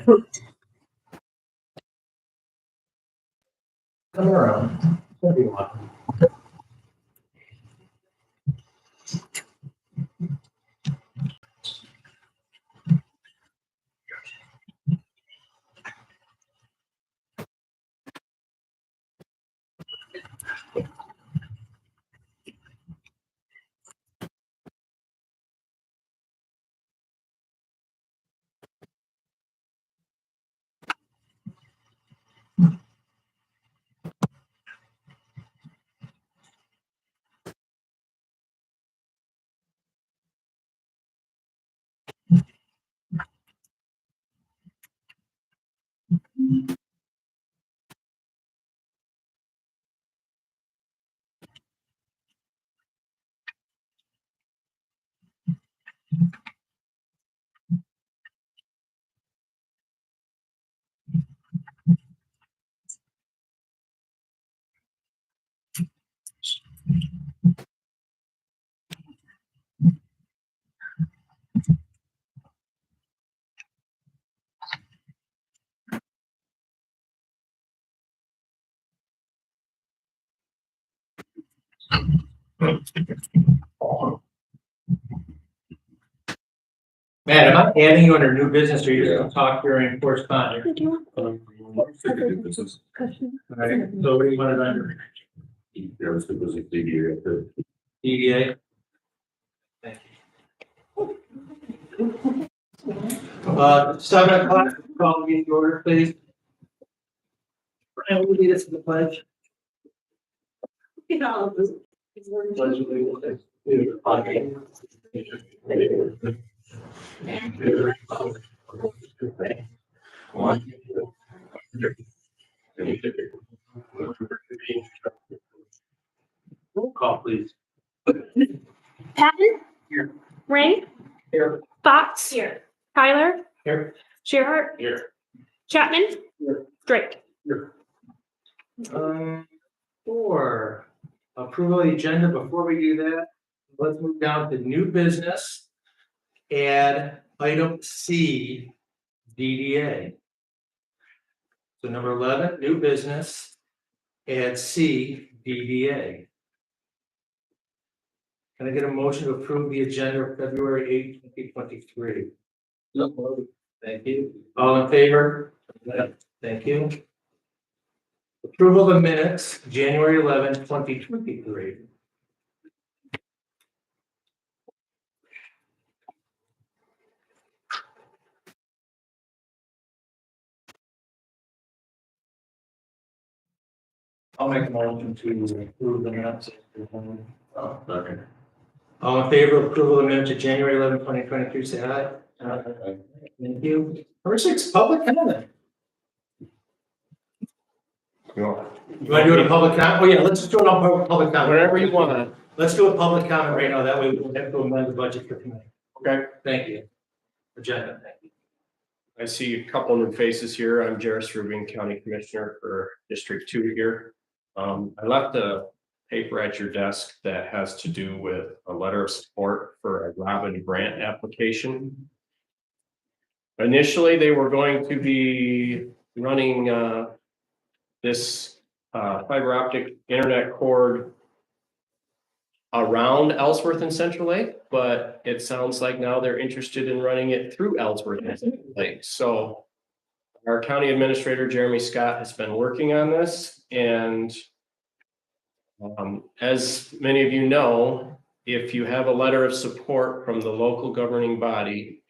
Come around. Everyone. Matt, am I adding you under new business or you're gonna talk during correspondence? All right, so what do you want it under? There was a DDA. DDA? Thank you. 7 o'clock, call me to order, please. Brian, will you lead us to the pledge? Pledge allegiance to the flag Roll call, please. Patton? Here. Ray? Here. Fox? Here. Tyler? Here. Gerhart? Here. Chapman? Here. Drake? For approval of the agenda, before we do that, let's move down to new business. Add item C, DDA. So number 11, new business, add C, DDA. Can I get a motion to approve the agenda of February 8, 2023? Thank you. All in favor? Thank you. Approval of the minutes, January 11, 2023. I'll make a motion to approve the minutes. Okay. All in favor of approval of the minutes of January 11, 2023, say aye. Thank you. Number 6, public comment. You want to do it in public comment? Oh, yeah, let's just do it on public comment. Whatever you want. Let's do a public comment right now. That way we don't have to amend the budget for tonight. Okay. Thank you. Agenda, thank you. I see a couple new faces here. I'm Jairus Rubin, County Commissioner for District 2 here. I left a paper at your desk that has to do with a letter of support for a Robin grant application. Initially, they were going to be running this fiber optic internet cord around Ellsworth and Central Lake, but it sounds like now they're interested in running it through Ellsworth and Central Lake. So our county administrator, Jeremy Scott, has been working on this. And as many of you know, if you have a letter of support from the local governing body,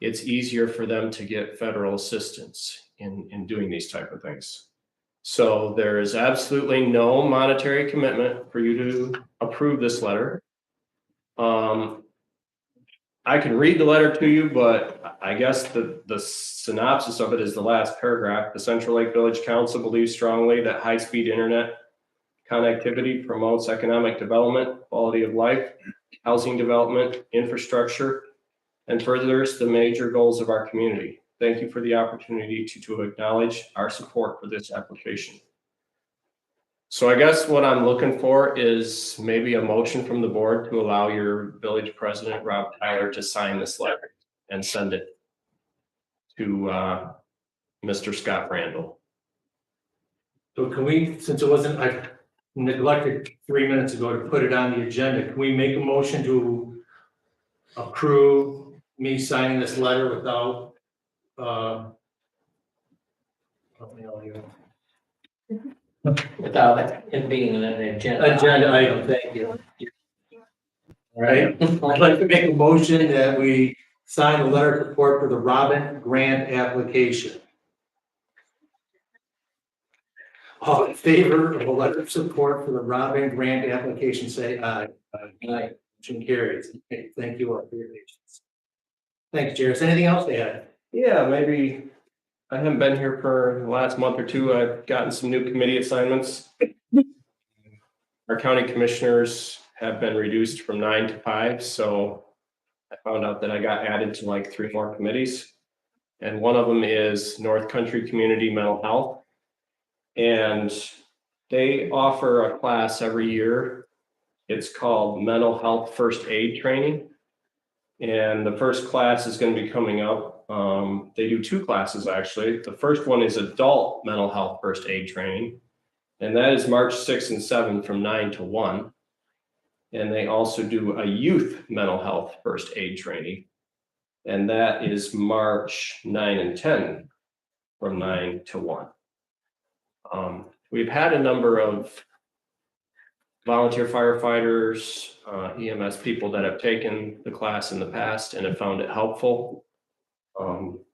it's easier for them to get federal assistance in doing these type of things. So there is absolutely no monetary commitment for you to approve this letter. I can read the letter to you, but I guess the synopsis of it is the last paragraph. The Central Lake Village Council believes strongly that high-speed internet connectivity promotes economic development, quality of life, housing development, infrastructure, and furthers the major goals of our community. Thank you for the opportunity to acknowledge our support for this application. So I guess what I'm looking for is maybe a motion from the board to allow your village president, Rob Tyler, to sign this letter and send it to Mr. Scott Randall. So can we, since it wasn't, I neglected 3 minutes ago to put it on the agenda, can we make a motion to approve me signing this letter without, help me out here. Without it being an agenda. Agenda item, thank you. All right, I'd like to make a motion that we sign a letter of support for the Robin grant application. All in favor of a letter of support for the Robin grant application, say aye. Aye. Motion carries. Okay, thank you all for your patience. Thanks, Jairus. Anything else to add? Yeah, maybe, I haven't been here for the last month or two. I've gotten some new committee assignments. Our county commissioners have been reduced from 9 to 5, so I found out that I got added to like 3 more committees. And one of them is North Country Community Mental Health. And they offer a class every year. It's called Mental Health First Aid Training. And the first class is going to be coming up. They do 2 classes actually. The first one is Adult Mental Health First Aid Training. And that is March 6 and 7 from 9 to 1. And they also do a Youth Mental Health First Aid Training. And that is March 9 and 10 from 9 to 1. We've had a number of volunteer firefighters, EMS people that have taken the class in the past and have found it helpful.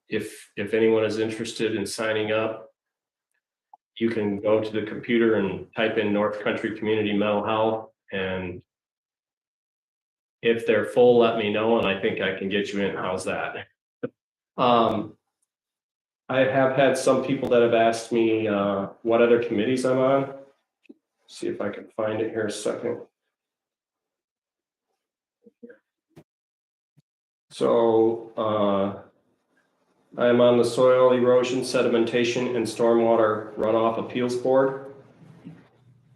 If anyone is interested in signing up, you can go to the computer and type in North Country Community Mental Health, and if they're full, let me know, and I think I can get you in. How's that? I have had some people that have asked me what other committees I'm on. See if I can find it here a second. So I am on the Soil Erosion, Sedimentation, and Stormwater Runoff Appeals Board.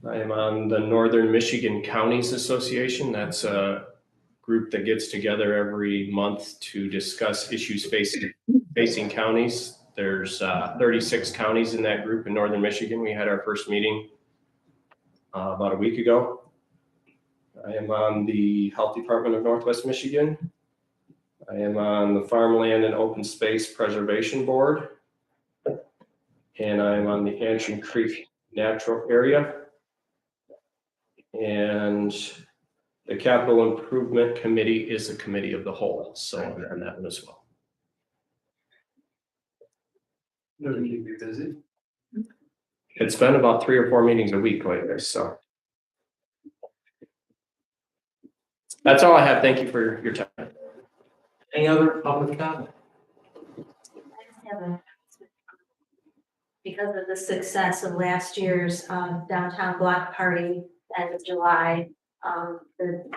I am on the Northern Michigan Counties Association. That's a group that gets together every month to discuss issues facing counties. There's 36 counties in that group in Northern Michigan. We had our first meeting about a week ago. I am on the Health Department of Northwest Michigan. I am on the Farmland and Open Space Preservation Board. And I am on the Anshin Creek Natural Area. And the Capital Improvement Committee is a committee of the whole, so I'm on that one as well. It's been about 3 or 4 meetings a week lately, so. That's all I have. Thank you for your time. Any other public comment? Because of the success of last year's downtown block party end of July, the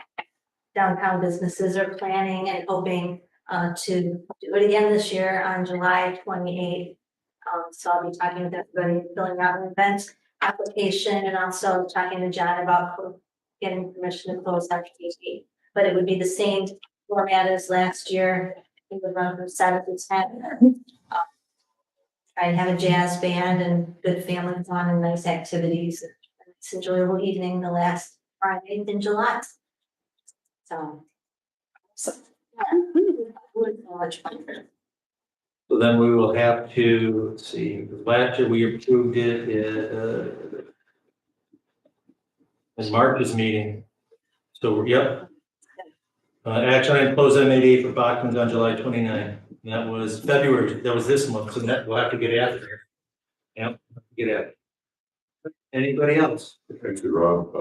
downtown businesses are planning and hoping to do it again this year on July 28th. So I'll be talking with everybody, filling out an event application, and also talking to John about getting permission to close after 8. But it would be the same format as last year. It would run from 7 to 10. I'd have a jazz band and good family fun and nice activities. It's an enjoyable evening the last Friday in July. So much fun. So then we will have to, let's see, last year we approved it in March's meeting. So, yep. Action item close MAD for Bachman's on July 29th. That was February, that was this month, so that we'll have to get after. Yep, get after. Anybody else? Actually, Rob,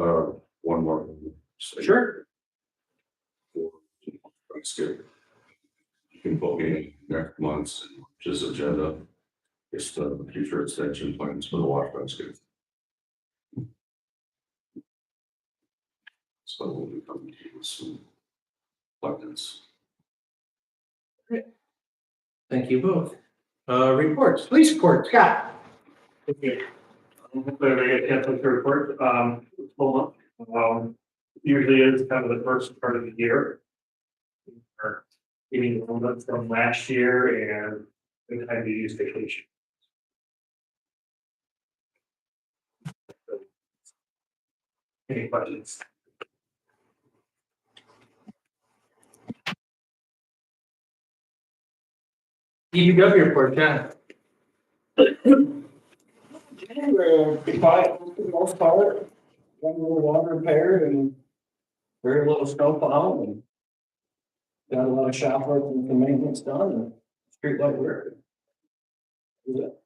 one more. Sure. Thanksgiving. You can put me next month's just agenda. It's the future extension plans for the Washington State. So we'll be coming to you with some plans. Thank you both. Reports, police report, Scott. Hopefully I get a chance to report, full month. Usually is kind of the first part of the year. We're getting a little bit from last year and the time to use vacation. Any questions? DPW report, John. Be quiet for the most part, one little water repaired and very little snow plow and got a lot of shop work and some maintenance done and street light work. Is it?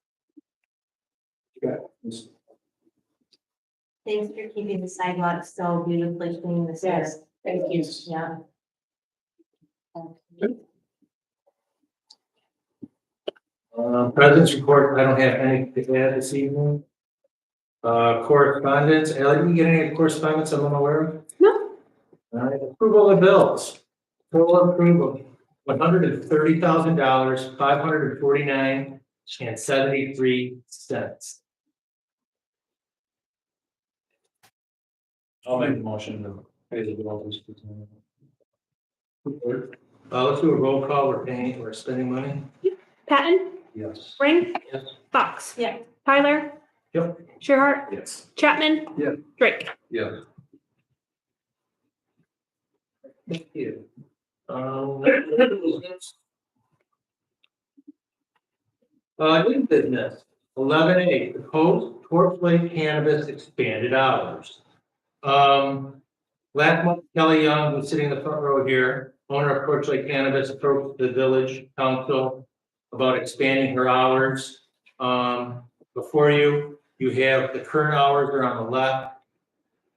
Okay. Thanks for keeping the sidewalks so beautifully clean this year. Yes, thank you. Yeah. President's report, I don't have anything to add this evening. Correspondence, Ellie, did you get any correspondence I'm unaware of? No. All right, approval of bills. Total approval, $130,000, $549.73. I'll make the motion to pay the bills. Let's do a roll call, we're spending money. Patton, Yes. Ring, Yes. Fox. Yeah. Tyler. Yep. Shearhart, Yes. Chapman. Yeah. Drake. Yeah. Thank you. New business, 11A, proposed Torch Lake cannabis expanded hours. Last month, Kelly Young, who's sitting in the front row here, owner of Torch Lake Cannabis, approached the village council about expanding her hours. Before you, you have the current hours are on the left,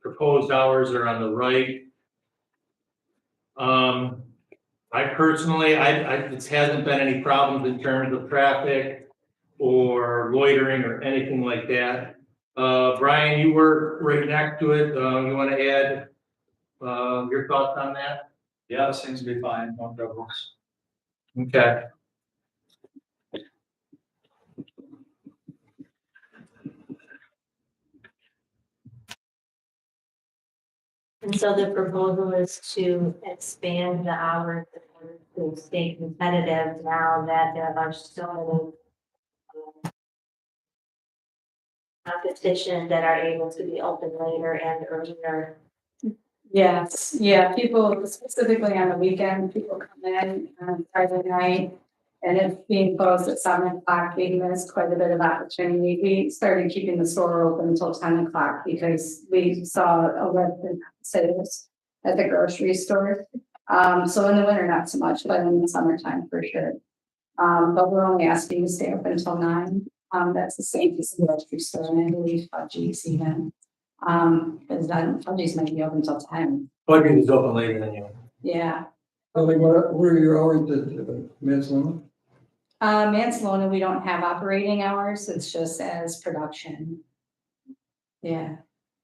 proposed hours are on the right. I personally, it hasn't been any problems in terms of traffic or loitering or anything like that. Brian, you were right next to it. You want to add your thoughts on that? Yeah, it seems to be fine, no troubles. Okay. And so the proposal is to expand the hours in order to stay competitive now that there are so many competition that are able to be open later and earlier. Yes, yeah, people specifically on the weekend, people come in on Friday night. And it being closed at 7 o'clock, gave us quite a bit of opportunity. We started keeping the store open until 10 o'clock because we saw a lift in sales at the grocery store. So in the winter, not so much, but in the summertime for sure. But we're only asking to stay open until 9. That's the same as the grocery store, and I believe Fudgies even. Because then Fudgies might be open until 10. Budget is open later than you. Yeah. What are your hours at Mansalona? Mansalona, we don't have operating hours, it's just as production. Yeah,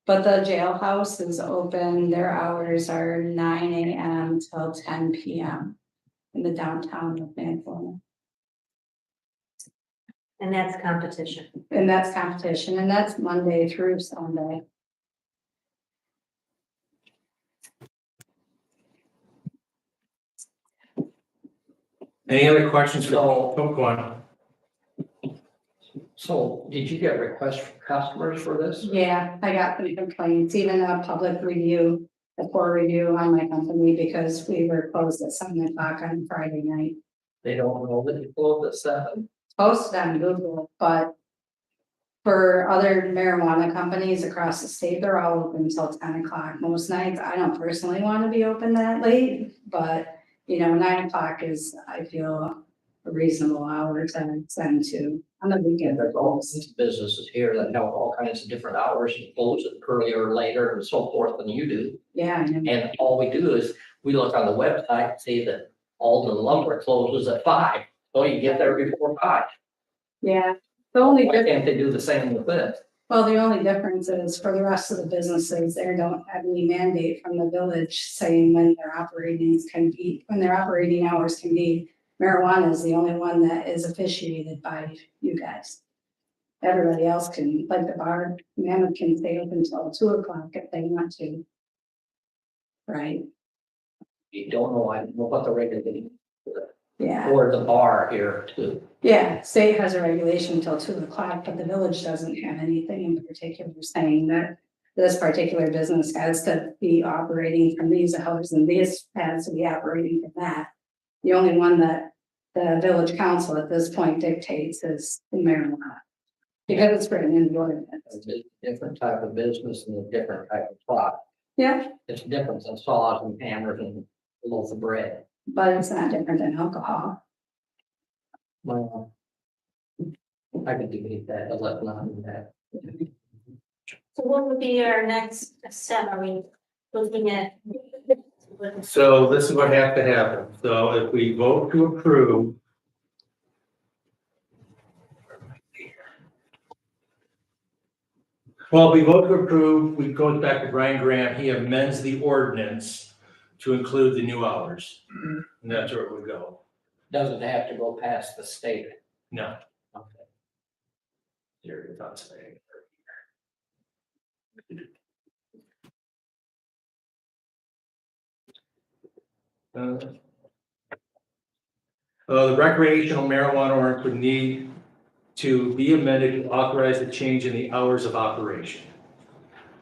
but the jailhouse is open, their hours are 9 AM till 10 PM in the downtown of Mansalona. And that's competition. And that's competition, and that's Monday through Sunday. Any other questions? No. Go on. So did you get requests from customers for this? Yeah, I got some complaints, even a public review, a poor review on my company because we were closed at 7 o'clock on Friday night. They don't know that you closed at 7. Posted on Google, but for other marijuana companies across the state, they're all open until 10 o'clock most nights. I don't personally want to be open that late, but 9 o'clock is, I feel, a reasonable hour to send to on the weekend. There's all these businesses here that have all kinds of different hours and close it earlier or later and so forth than you do. Yeah, I know. And all we do is we look on the website and see that Alden Lumber closes at 5. So you get there before 5. Yeah, the only Why difference. can't they do the same with this? Well, the only difference is for the rest of the businesses, they don't have any mandate from the village saying when their operating hours can be. Marijuana is the only one that is officiated by you guys. Everybody else can, like the bar, Mammoth can stay open until 2 o'clock if they want to. Right, You don't know, I don't know what the regulation yeah, or the bar here too. yeah, state has a regulation until 2 o'clock, but the village doesn't have anything in particular saying that this particular business has to be operating from these hours and this has to be operating from that. The only one that the village council at this point dictates is the marijuana. Because it's written in the ordinance. It's a different type of business and a different type of plot. Yeah, It's different than saws and hammers and a loaf of bread. but it's not different than alcohol. Well, I could debate that, but let's not do that. So what would be our next step? Are we looking at? So this is what has to happen. So if we vote to approve. Well, if we vote to approve, we go back to Brian Graham, he amends the ordinance to include the new hours. And that's where it would go. Doesn't have to go past the state. No. Okay. There your thoughts. Today. The recreational marijuana ordinance would need to be amended to authorize the change in the hours of operation.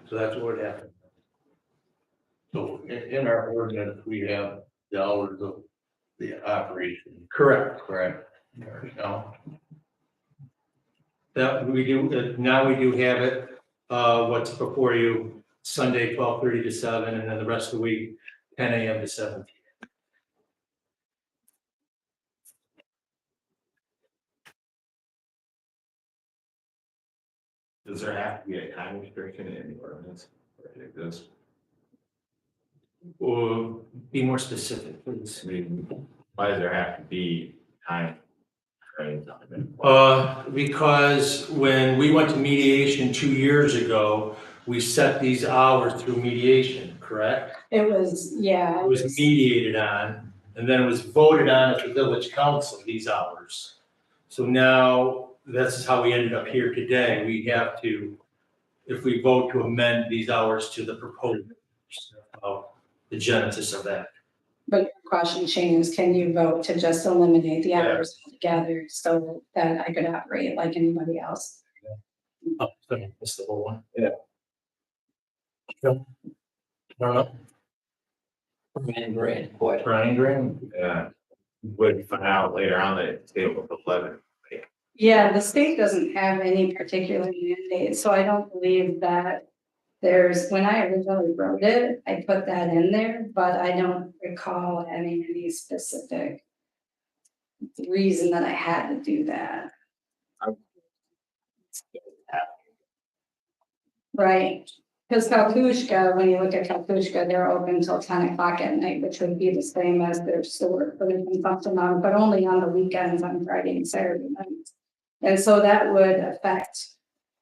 So that's what would happen. So in our ordinance, we have the hours of the operation, Correct. correct? No, That we do, now we do have it, what's before you, Sunday, 12:30 to 7, and then the rest of the week, 10 a.m. to 7 p.m. Does there have to be a time restriction in the ordinance for it to exist? Or be more specific, please. I mean, why does there have to be time? Right? Because when we went to mediation 2 years ago, we set these hours through mediation, correct? It was, yeah. It was mediated on, and then it was voted on at the village council, these hours. So now, this is how we ended up here today. We have to, if we vote to amend these hours to the proposed, the genesis of that. But your question, Shane, is can you vote to just eliminate the hours altogether so that I could operate like anybody else? Oh, that's the whole one. Yeah. Yep. I don't know. Brian Graham, boy. Brian Graham. Yeah. Would find out later on that it's able to 11. Yeah, the state doesn't have any particular mandate, so I don't believe that there's, when I originally wrote it, I put that in there, but I don't recall having any specific reason that I had to do that. Right, because Kalkushka, when you look at Kalkushka, they're open until 10 o'clock at night, which would be the same as their store for the consumption on, but only on the weekends, on Friday and Saturday nights. And so that would affect,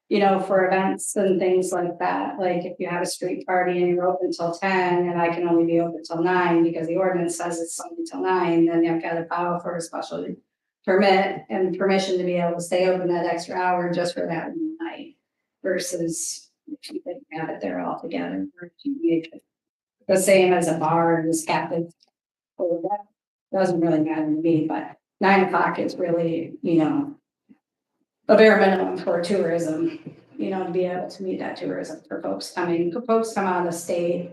you know, for events and things like that, like if you have a street party and you're open till 10 and I can only be open till 9 because the ordinance says it's only till 9, then you've got to file for a special permit and permission to be able to stay open that extra hour just for that one night versus if you could have it there all together. Or if you make it the same as a bar and is captive. Or that doesn't really matter to me, but 9 o'clock is really, you know, a bare minimum for tourism, you know, to be able to meet that tourism for folks coming. Folks come out of the state,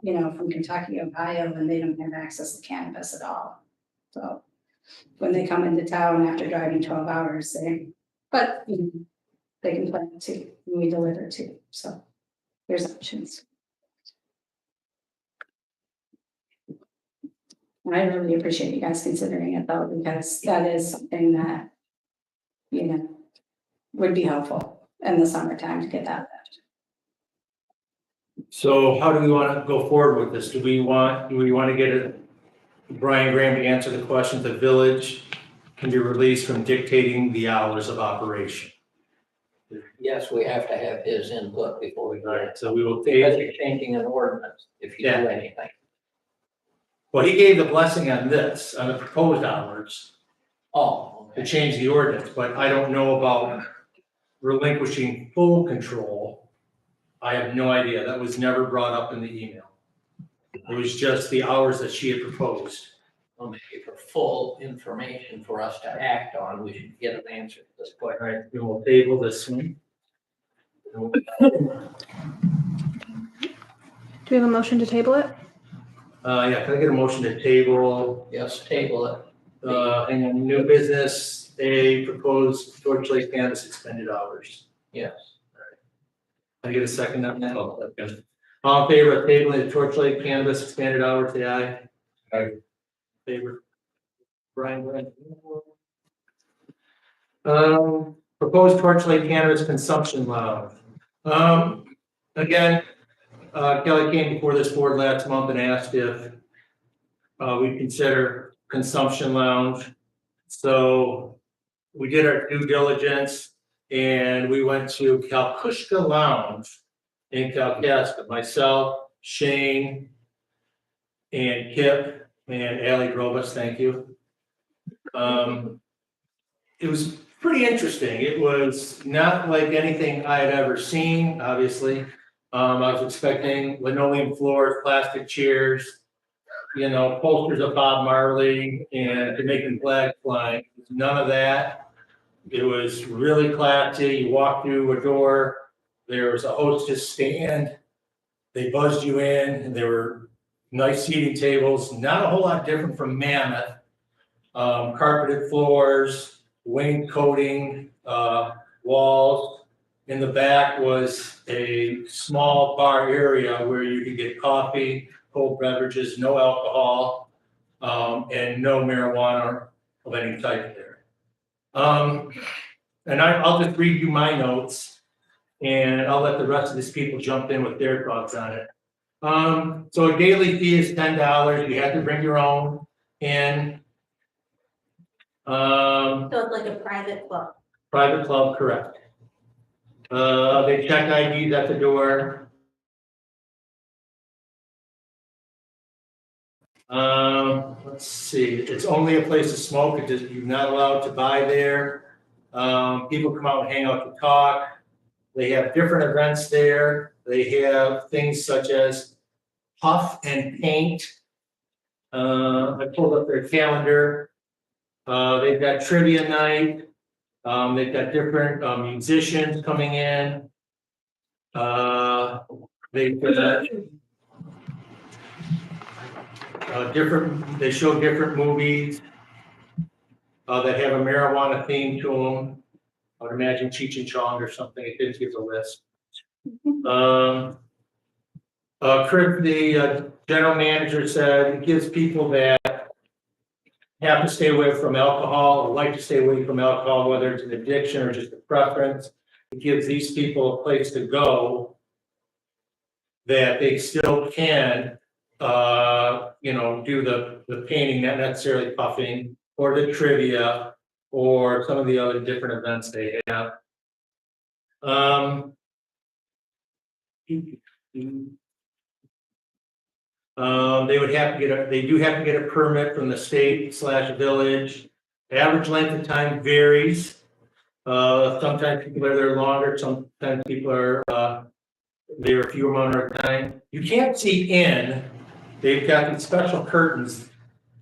you know, from Kentucky, Ohio, and they don't have access to cannabis at all. So when they come into town after driving 12 hours, but you know, they can plan too, and we deliver too. So there's options. And I really appreciate you guys considering it though, because that is something that, you know, would be helpful in the summertime to get that left. So how do we want to go forward with this? Do we want to get Brian Graham to answer the question, the village can be released from dictating the hours of operation? Yes, we have to have his input before we do All it. right, so we will Because take, you're changing an ordinance if you do Yeah. anything. well, he gave the blessing on this, on the proposed hours Oh, to okay. change the ordinance, but I don't know about relinquishing full control. I have no idea. That was never brought up in the email. It was just the hours that she had proposed. Well, maybe for full information for us to act on, we should get an answer to this All question. right, we will table this one. Do we have a motion to table it? Yeah, can I get a motion to table, Yes, table it. and then new business, a proposed Torch Lake campus expended hours? Yes. Can I get a second on that? Oh, okay. All in favor of tabling the Torch Lake canvas expanded hours, say aye. Aye. Favor. Brian. Proposed Torch Lake cannabis consumption lounge. Again, Kelly came before this board last month and asked if we consider consumption lounge. So we did our due diligence and we went to Kalkushka Lounge in Kalkaska, myself, Shane, and Kip, and Allie drove us, thank you. It was pretty interesting. It was not like anything I had ever seen, obviously. I was expecting linoleum floors, plastic chairs, you know, posters of Bob Marley and Jamaican flag flying. None of that. It was really classy. You walk through a door, there was a hostess stand. They buzzed you in, and there were nice seating tables, not a whole lot different from Mammoth. Carpeted floors, wainscoting, walls. In the back was a small bar area where you could get coffee, cold beverages, no alcohol, and no marijuana of any type there. And I'll just read you my notes, and I'll let the rest of these people jump in with their thoughts on it. So a daily fee is $10. You have to bring your own in. So it's like a private club. Private club, correct. They check IDs at the door. Let's see, it's only a place to smoke, you're not allowed to buy there. People come out and hang out to talk. They have different events there. They have things such as puff and paint. I pulled up their calendar. They've got trivia night. They've got different musicians coming in. They've got they show different movies that have a marijuana theme to them. I would imagine Cheech and Chong or something. It didn't give a list. Kurt, the general manager, said it gives people that have to stay away from alcohol or like to stay away from alcohol, whether it's an addiction or just a preference. It gives these people a place to go that they still can, do the painting, not necessarily puffing, or the trivia, or some of the other different events they have. They would have to they do have to get a permit from the state/village. Average length of time varies. Sometimes people are there longer, sometimes people are there a few amount of time. You can't see in. They've got these special curtains,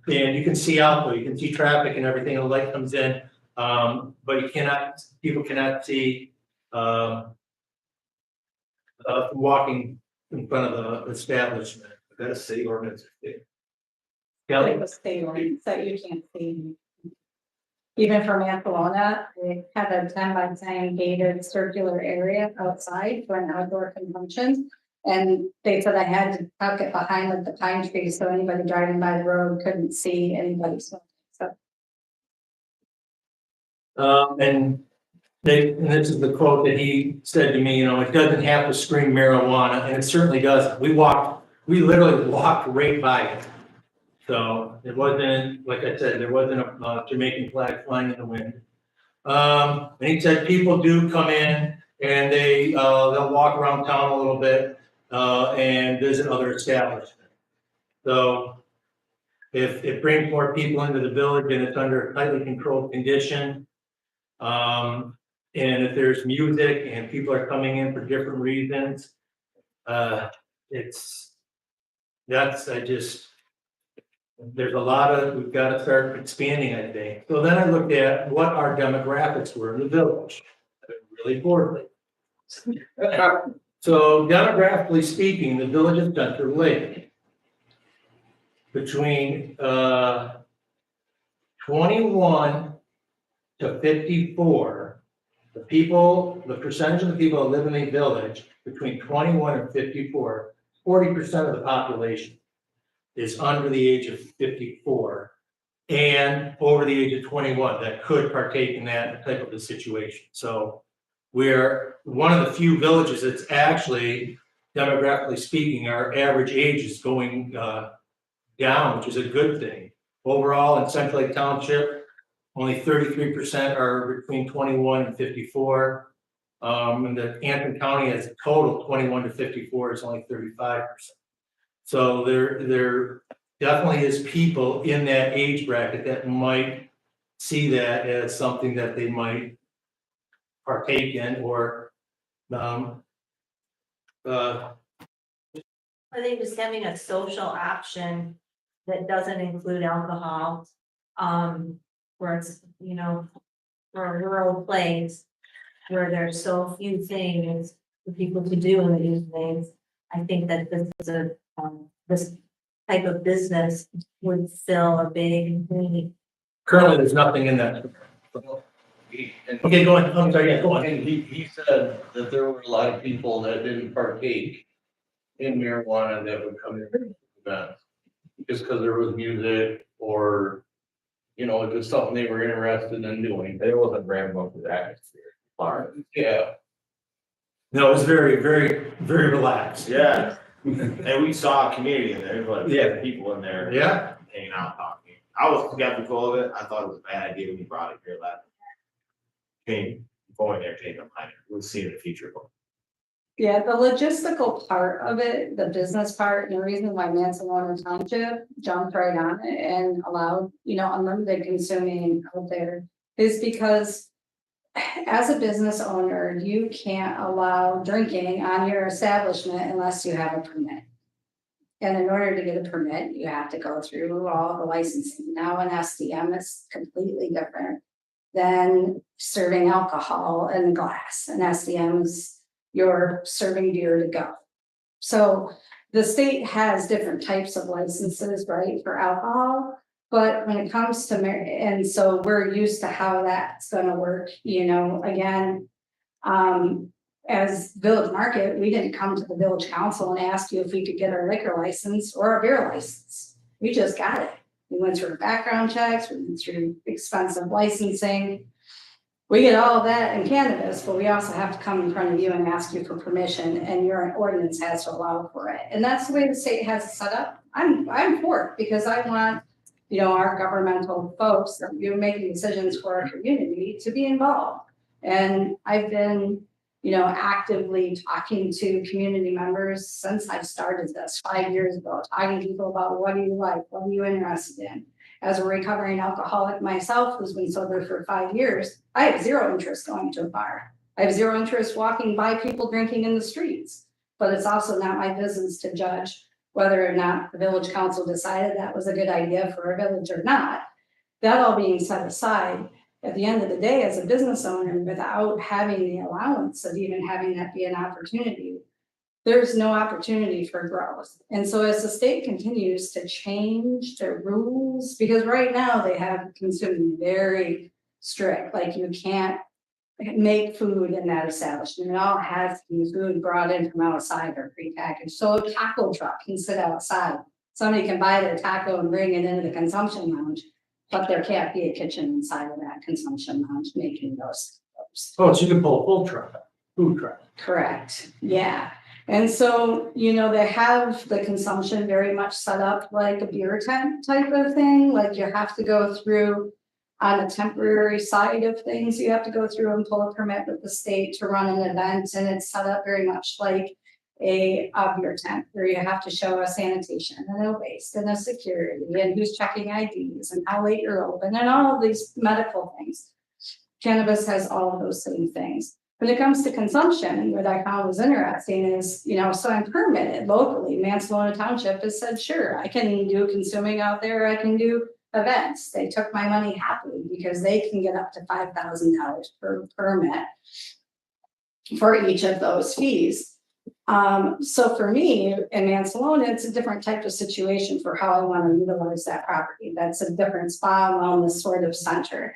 and you can see out though. You can see traffic and everything. The light comes in, but people cannot see walking in front of the establishment. That's a city ordinance. Kelly? Like the state ordinance that you can't see. Even from Athlona, they have a 10 by 10 gated circular area outside for an outdoor consumption. And they said I had to tuck it behind like the pine trees, so anybody driving by the road couldn't see anybody smoking. So And this is the quote that he said to me, it doesn't have to scream marijuana, and it certainly doesn't. We literally walked right by it. So it wasn't, like I said, there wasn't a Jamaican flag flying in the wind. And he said people do come in and they'll walk around town a little bit and visit other establishments. So if it brings more people into the village and it's under a tightly controlled condition, and if there's music and people are coming in for different reasons, there's a lot we've got to start expanding, I think. So then I looked at what our demographics were in the village, really poorly. So demographically speaking, the village of Center Lake, between 21 to 54, the percentage of the people that live in the village between 21 and 54, 40% of the population is under the age of 54 and over the age of 21 that could partake in that type of a situation. So we're one of the few villages that's actually, demographically speaking, our average age is going down, which is a good thing. Overall, in Central Lake Township, only 33% are between 21 and 54. And the Antrim County as a total, 21 to 54 is only 35%. So there definitely is people in that age bracket that might see that as something that they might partake in or I think just having a social option that doesn't include alcohol, where it's, you know, for a rural place where there's so few things for people to do in these things. I think that this is this type of business would fill a big need. currently there's nothing in that. Okay, go ahead. I'm sorry, yeah, go on. And he said that there were a lot of people that didn't partake in marijuana that would come in to the event. Just because there was music or, you know, it was something they were interested in doing. It wasn't ramped up to that atmosphere. Yeah, No, it was very, very, very relaxed. Yeah, and we saw a community in there, but Yeah. people in there Yeah, hanging out, talking. I was skeptical of it. I thought it was a bad idea when you brought it here last. Going there, taking a minor, we'll see in the future. Yeah, the logistical part of it, the business part, and the reason why Mansalona Township jumped right on it and allowed, you know, unlimited consuming out there is because as a business owner, you can't allow drinking on your establishment unless you have a permit. And in order to get a permit, you have to go through all the licensing. Now an SDM is completely different than serving alcohol in a glass. An SDM is you're serving beer to go. So the state has different types of licenses, right, for alcohol. But when it comes to, and so we're used to how that's gonna work, you know, again, as Village Market, we didn't come to the village council and ask you if we could get our liquor license or a beer license. We just got it. We went through background checks, we went through expensive licensing. We get all of that in cannabis, but we also have to come in front of you and ask you for permission, and your ordinance has to allow for it. And that's the way the state has it set up. I'm for it because I want, you know, our governmental folks that you're making decisions for our community to be involved. And I've been, you know, actively talking to community members since I started this 5 years ago, talking to people about what do you like, what are you interested in? As a recovering alcoholic myself, who's been sober for 5 years, I have zero interest going to a bar. I have zero interest walking by people drinking in the streets, but it's also not my business to judge whether or not the village council decided that was a good idea for a village or not. That all being set aside, at the end of the day, as a business owner, without having the allowance of even having that be an opportunity, there's no opportunity for growth. And so as the state continues to change their rules, because right now they have consuming very strict, like you can't make food in that establishment. It all has to be food brought in from outside or prepackaged. So a taco truck can sit outside. Somebody can buy their taco and bring it into the consumption lounge, but there can't be a kitchen inside of that consumption lounge making those. oh, so you can pull a full truck, food truck. Correct, yeah. And so, you know, they have the consumption very much set up like a beer tent type of thing, like you have to go through on a temporary side of things, you have to go through and pull a permit with the state to run an event, and it's set up very much like a beer tent where you have to show a sanitation and a waste and a security and who's checking IDs and how late you're open and all of these medical things. Cannabis has all of those same things. When it comes to consumption, what I found was interesting is, you know, so I'm permitted locally. Mansalona Township has said, sure, I can do consuming out there. I can do events. They took my money happily because they can get up to $5,000 per permit. for each of those fees. So for me, in Mansalona, it's a different type of situation for how I want to utilize that property. That's a different spa wellness sort of center,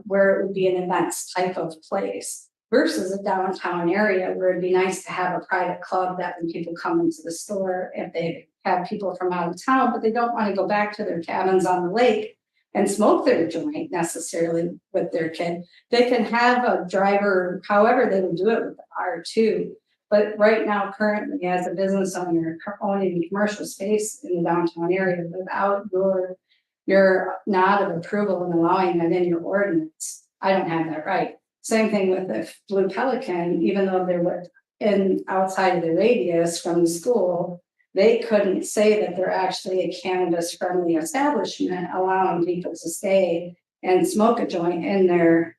where it would be an events type of place versus a downtown area where it'd be nice to have a private club that when people come into the store, if they have people from out of town, but they don't want to go back to their cabins on the lake and smoke their joint necessarily with their kid, they can have a driver, however they would do it with the R2. But right now, currently, as a business owner owning commercial space in the downtown area without your nod of approval and allowing that in your ordinance, I don't have that right. Same thing with the Blue Pelican, even though they were outside of the radius from the school, they couldn't say that they're actually a cannabis friendly establishment, allowing people to stay and smoke a joint in their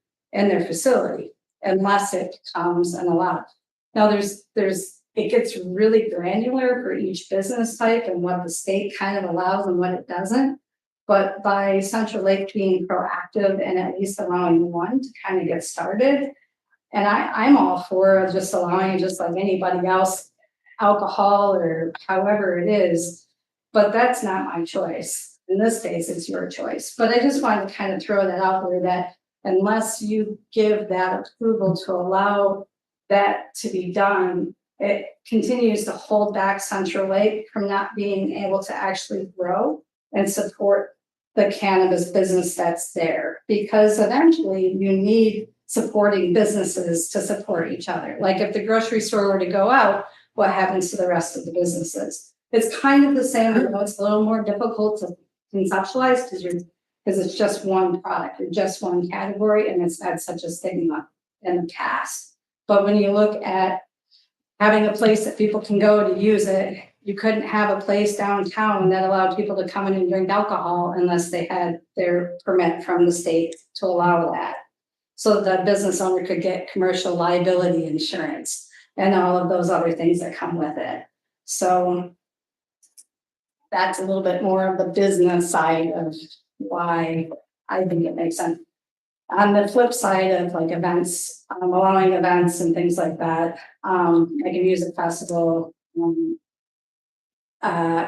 facility unless it comes and allowed. Now it gets really granular for each business type and what the state kind of allows and what it doesn't. But by Central Lake being proactive and at least allowing one to kind of get started, and I'm all for just allowing, just like anybody else, alcohol or however it is, but that's not my choice. In this case, it's your choice. But I just wanted to kind of throw that out there that unless you give that approval to allow that to be done, it continues to hold back Central Lake from not being able to actually grow and support the cannabis business that's there. Because eventually you need supporting businesses to support each other. Like if the grocery store were to go out, what happens to the rest of the businesses? It's kind of the same, I know it's a little more difficult to conceptualize because it's just one product or just one category and it's had such a stigma in the past. But when you look at having a place that people can go to use it, you couldn't have a place downtown that allowed people to come in and drink alcohol unless they had their permit from the state to allow that. So the business owner could get commercial liability insurance and all of those other things that come with it. So that's a little bit more of the business side of why I think it makes sense. On the flip side of like events, allowing events and things like that, like a music festival,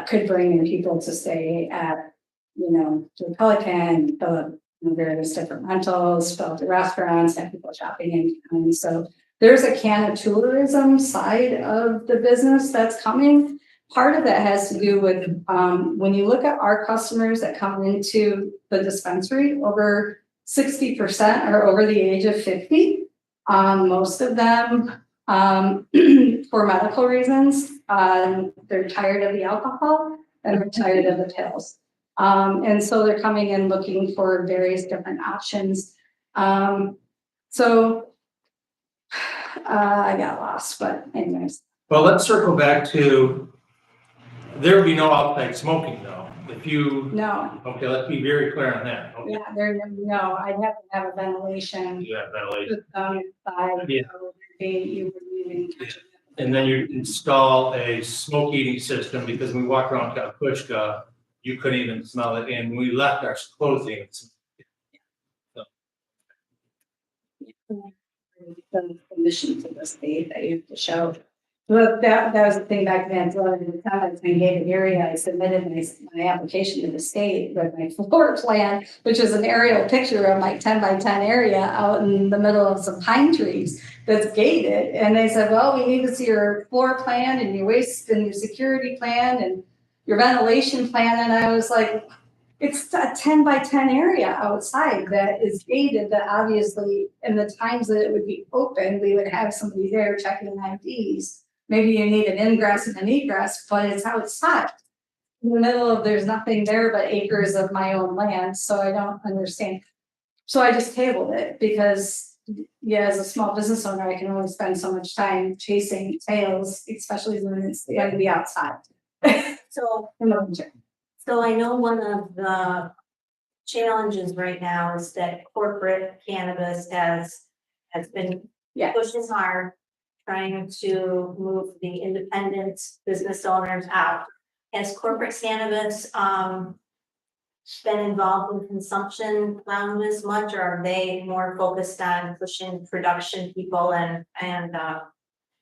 could bring in people to stay at, the Pelican, the various different rentals, fill the restaurants, have people shopping and so there's a can of tourism side of the business that's coming. Part of that has to do with when you look at our customers that come into the dispensary, over 60% are over the age of 50. Most of them for medical reasons. They're tired of the alcohol and they're tired of the pills. And so they're coming in looking for various different options. I got lost, but anyways. Well, let's circle back to, there would be no outside smoking though. If you, No, okay, let's be very clear on that. Okay. yeah, I'd have to have a ventilation. Yeah, ventilation. Inside, Yeah. you would even. And then you install a smoke eating system because when we walk around Kalapushka, you couldn't even smell it. And when we left our clothing, The mission to the state that you have to show. But that was the thing back then, so at the time I was in Gated area, I submitted my application to the state with my floor plan, which is an aerial picture of my 10 by 10 area out in the middle of some pine trees that's gated. And they said, well, we need to see your floor plan and your waste and your security plan and your ventilation plan. And I was like, it's a 10 by 10 area outside that is gated that obviously in the times that it would be open, we would have somebody there checking IDs. Maybe you need an ingress and an egress, but it's outside. In the middle of, there's nothing there but acres of my own land, so I don't understand. So I just tabled it because, yeah, as a small business owner, I can only spend so much time chasing tails, especially when it's going to be outside. So In the winter. So I know one of the challenges right now is that corporate cannabis has been Yeah. pushing hard, trying to move the independent business owners out. Has corporate cannabis been involved in consumption lounges much, or are they more focused on pushing production people and retail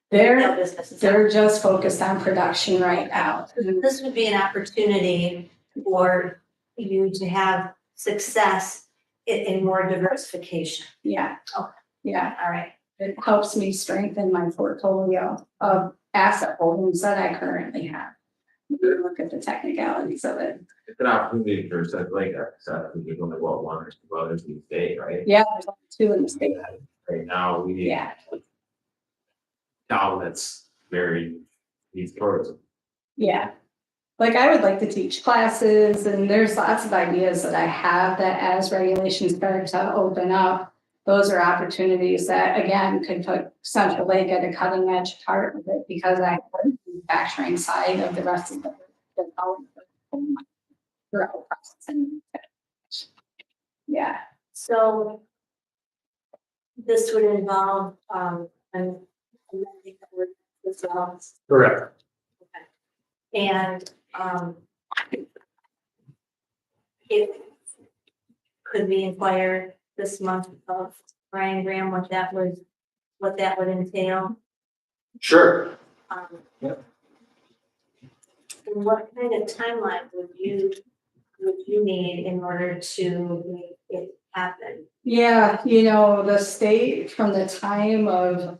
They're, businesses? they're just focused on production right now. This would be an opportunity for you to have success in more diversification. Yeah. Okay. Yeah, All right. it helps me strengthen my portfolio of asset holdings that I currently have. Look at the technicalities of it. It's an opportunity for such like that, so we can only what one or two others in the state, right? Yeah, there's only two in the state. Right now, we need Yeah, town that's very needs tourism. yeah. Like I would like to teach classes and there's lots of ideas that I have that as regulations start to open up, those are opportunities that again could put Central Lake at a cutting edge part of it because I have the manufacturing side of the rest of the grow processing. Yeah, So this would involve, an amending the word as well. Correct. And, it could be inquired this month of Brian Graham, what that would entail. Sure. And what kind of timeline would you need in order to make it happen? yeah, the state from the time of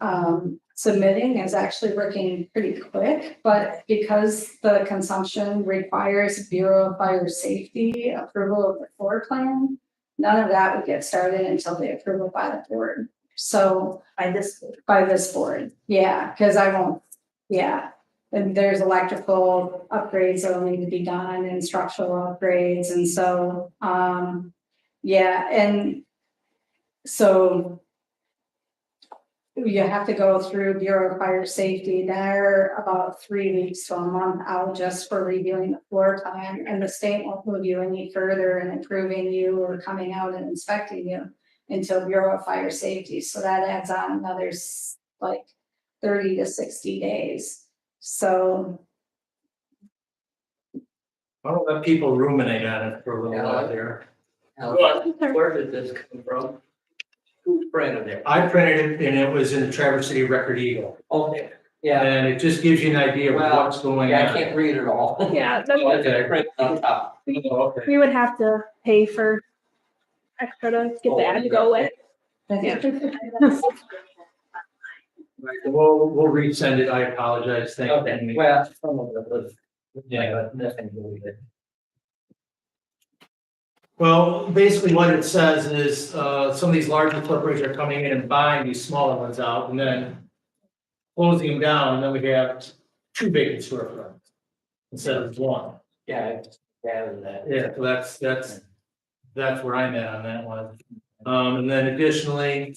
submitting is actually working pretty quick, but because the consumption requires Bureau of Fire Safety approval of the floor plan, none of that would get started until the approval by the board. So By this, board, yeah, because I won't, yeah. And there's electrical upgrades that will need to be done and structural upgrades, and so, yeah, and so you have to go through Bureau of Fire Safety. They're about 3 weeks to a month out just for reviewing the floor plan, and the state won't move you any further in approving you or coming out and inspecting you until Bureau of Fire Safety. So that adds on another like 30 to 60 days. So I'll let people ruminate on it for a little while there. Now, where did this come from? Who printed it? I printed it and it was in the Traverse City Record Eagle. Okay, yeah, And it just gives you an idea of Well, what's going yeah, I on. can't read it all. Yeah, So I Okay. just print it on top. Oh, okay. we would have to pay for extra to get the ad to go with. Right, we'll resend it. I apologize. Thank Okay, you. well, some of it was, Yeah. but nothing to do with it. Well, basically what it says is, some of these larger corporations are coming in and buying these smaller ones out and then closing them down, and then we have 2 vacant storefronts instead of 1. Yeah, I just gathered that. Yeah, so that's where I'm at on that one. And then additionally,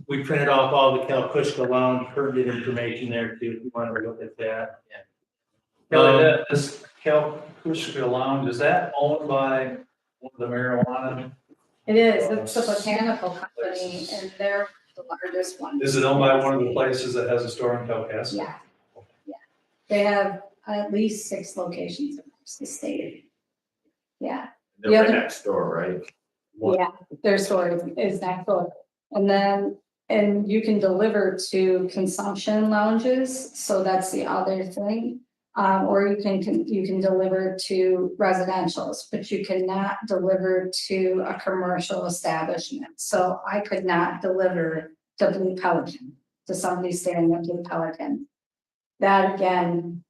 we printed off all the Calcushka Lounge permit information there too, if you want to look at that. Kelly, this Calcushka Lounge, is that owned by one of the marijuana? it is, it's a botanical company and they're the largest one. Is it owned by one of the places that has a store in Calcasas? Yeah, yeah. They have at least 6 locations across the state. Yeah, They're Yeah, right they're- next door, right? yeah, their store is next door. And then, and you can deliver to consumption lounges, so that's the other thing. Or you can deliver to residentials, but you cannot deliver to a commercial establishment. So I could not deliver to Blue Pelican, to somebody staying at Blue Pelican. That again,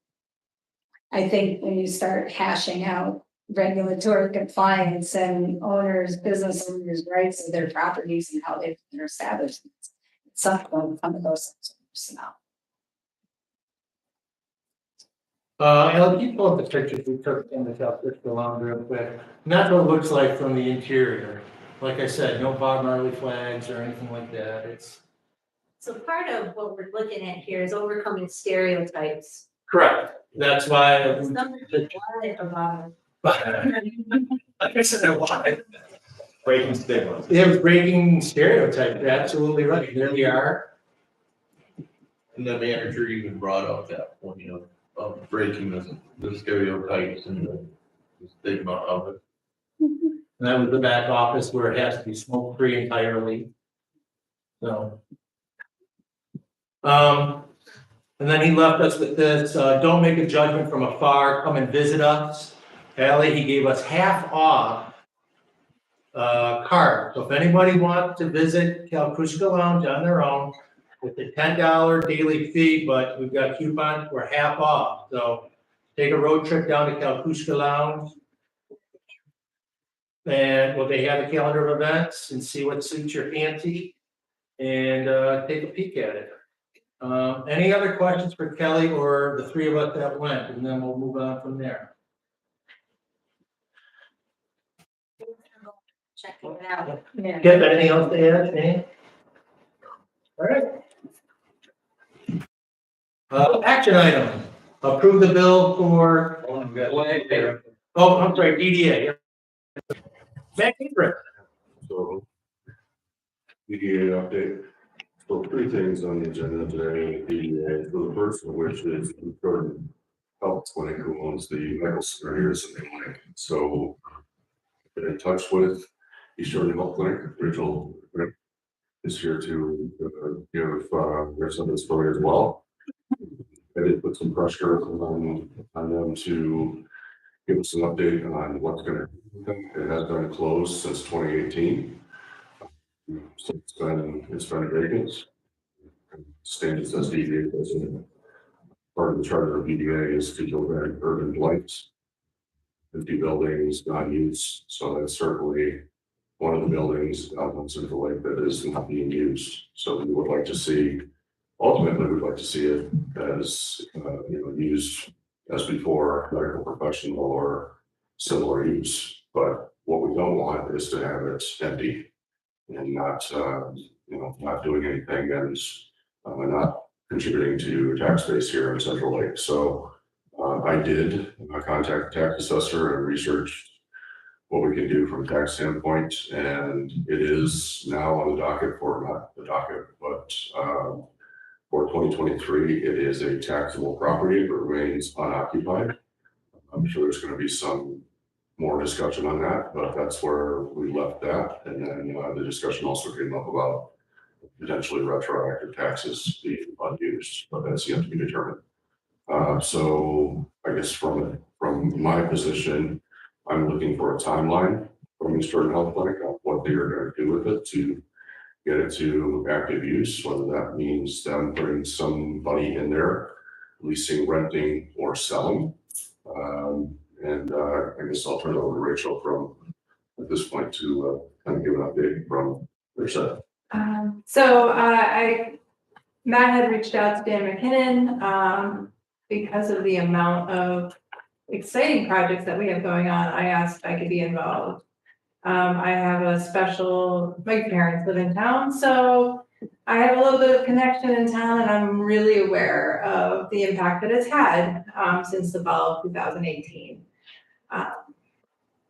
I think when you start hashing out regulatory compliance and business owners' rights of their properties and how they're established, some of those things now. I'll keep pull up the pictures we took in the Calcushka Lounge real quick. And that's what it looks like from the interior. Like I said, no Bob Marley flags or anything like that. It's So part of what we're looking at here is overcoming stereotypes. correct. That's why. Something about I said why. Breaking stigmas. It was breaking stereotypes. You're absolutely right. There we are. And the manager even brought up that point of breaking the stereotypes and stigma of it. And that was the back office where it has to be smoke free entirely. So. And then he left us with this, don't make a judgment from afar, come and visit us. Allie, he gave us half off card. So if anybody wants to visit Kalkushka Lounge on their own with the $10 daily fee, but we've got coupons, we're half off. So take a road trip down to Kalkushka Lounge. And well, they have a calendar of events and see what suits your fancy and take a peek at it. Any other questions for Kelly or the three of us that went, and then we'll move on from there. Checking it out. Yeah. Get anything else to add, Shane? All right. Action item, approve the bill for, oh, I'm sorry, DDA. Back to Rick. So. EDA update. So 3 things on the agenda today, EDA. So the first of which is the Jordan Health Clinic, who owns the medical center here in Clinic. So been in touch with East Jordan Health Clinic. Rachel is here to give their some of this story as well. I did put some pressure on them to give us an update on what's going to happen. It has been closed since 2018. So it's been vacant. Stands as DDA president. Part of the charter of DDA is to prevent urban blights. 50 buildings not used, so that's certainly one of the buildings out on Central Lake that is not being used. So we would like to see, ultimately, we'd like to see it as used as before, medical professional or similar use. But what we don't want is to have it empty and not not doing anything and not contributing to tax base here in Central Lake. So I did contact the tax assessor and research what we can do from a tax standpoint, and it is now on the docket for, not the docket, but for 2023, it is a taxable property. It remains unoccupied. I'm sure there's going to be some more discussion on that, but that's where we left that. And then the discussion also came up about potentially retroactive taxes being unused, but that's yet to be determined. So I guess from my position, I'm looking for a timeline from East Jordan Health Clinic on what they are going to do with it to get it to active use, whether that means them putting somebody in there, leasing, renting, or selling. I guess I'll turn it over to Rachel from at this point to kind of give an update from their side. Matt had reached out to Dan McKinnon, because of the amount of exciting projects that we have going on. I asked if I could be involved. I have my parents live in town, so I have a little bit of connection in town, and I'm really aware of the impact that it's had since the fall of 2018.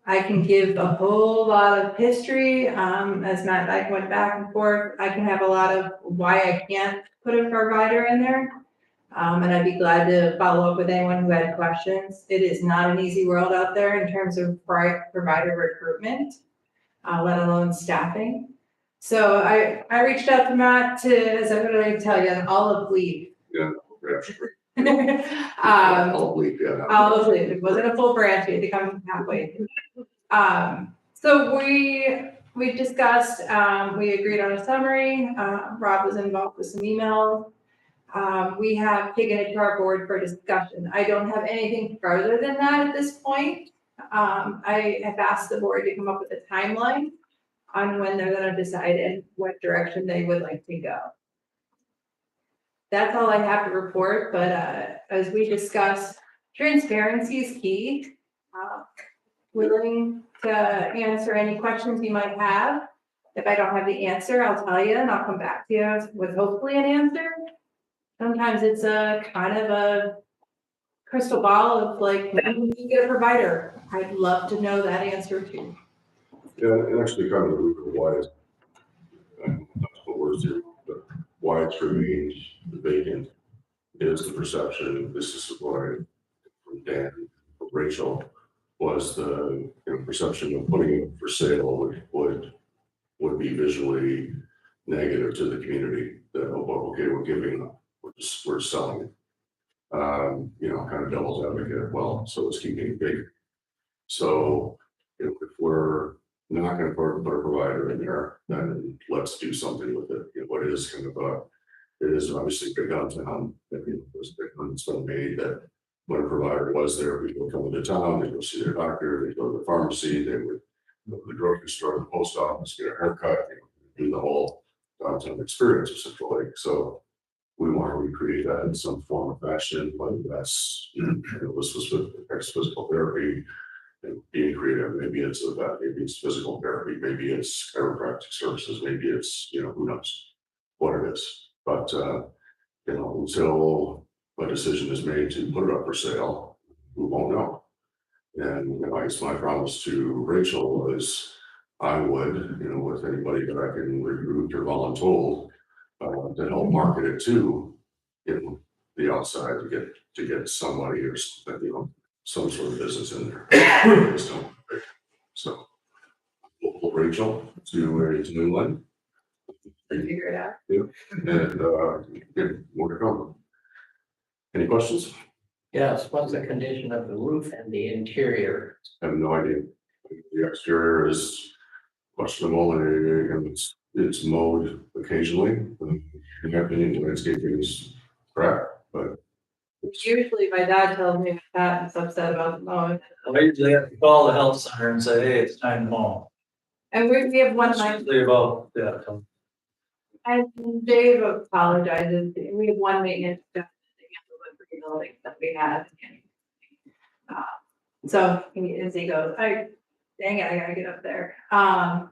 I can give a whole lot of history, as Matt and I went back and forth. I can have a lot of why I can't put a provider in there. And I'd be glad to follow up with anyone who had questions. It is not an easy world out there in terms of provider recruitment, let alone staffing. So I reached out to Matt as I'm going to tell you, an olive leaf. Yeah. Olive leaf. It wasn't a full branch. It had to come halfway. So we discussed, we agreed on a summary. Rob was involved with some emails. We have taken it to our board for discussion. I don't have anything further than that at this point. I have asked the board to come up with a timeline on when they're going to decide in what direction they would like to go. That's all I have to report, but as we discussed, transparency is key. Willing to answer any questions you might have. If I don't have the answer, I'll tell you and I'll come back to you with hopefully an answer. Sometimes it's a kind of a crystal ball of like, when you get a provider, I'd love to know that answer too. Yeah, and actually kind of the root of why it's, why it's remained vacant is the perception. This is what from Dan, from Rachel, was the, perception of putting it for sale would be visually negative to the community, that, oh, okay, we're giving up, we're selling it. Kind of devil's advocate, well, so it's keeping it big. So if we're not gonna put a provider in there, then let's do something with it. What is kind of it is obviously big downtown, there's big one's been made that when a provider was there, people would come into town, they go see their doctor, they go to the pharmacy, they would go to the grocery store, the post office, get a haircut, do the whole downtown experience of Central Lake. So we want to recreate that in some form or fashion, whether that's, this was physical therapy, and being creative, maybe it's about, maybe it's physical therapy, maybe it's chiropractic services, maybe it's, who knows what it is. But, until a decision is made to put it up for sale, we won't know. And, I guess my promise to Rachel was, I would, with anybody that I can recruit or voluntold, to help market it to, the outside to get somebody or some sort of business in there. Just don't. So, we'll pull Rachel to England. Figure it out. And get more to come. Any questions? Yes, what's the condition of the roof and the interior? I have no idea. The exterior is questionable and it's mowed occasionally. In my opinion, the landscaping is crap, but Usually my dad tells me that is upset about the mowing. I usually have to call the health center and say, hey, it's time to mow. And we have one It's line, usually about, yeah, and Dave apologizes, we have one maintenance staff that handles the three buildings that we have. So as he goes, dang it, I gotta get up there. I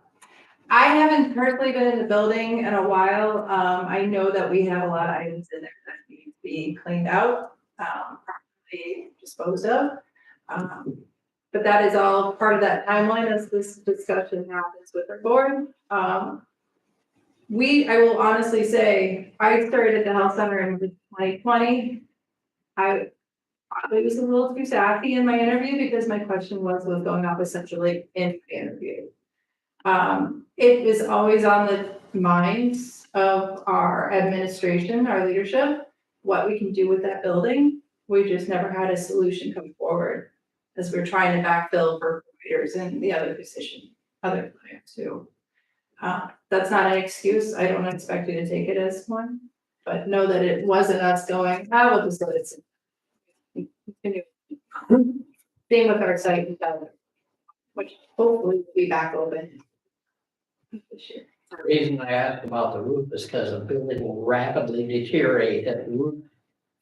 haven't personally been in the building in a while. I know that we have a lot of items in there that need to be cleaned out, properly disposed of. But that is all part of that timeline as this discussion happens with our board. I will honestly say, I started at the health center in 2020. I probably was a little too sassy in my interview because my question was going off essentially in the interview. It was always on the minds of our administration, our leadership, what we can do with that building. We just never had a solution come forward as we're trying to backfill for providers in the other position, other plans too. That's not an excuse. I don't expect you to take it as one, but know that it wasn't us going, we'll just let it continue. Same with our site in Delaware, which hopefully will be back open this year. The reason I asked about the roof is because the building will rapidly deteriorate if the roof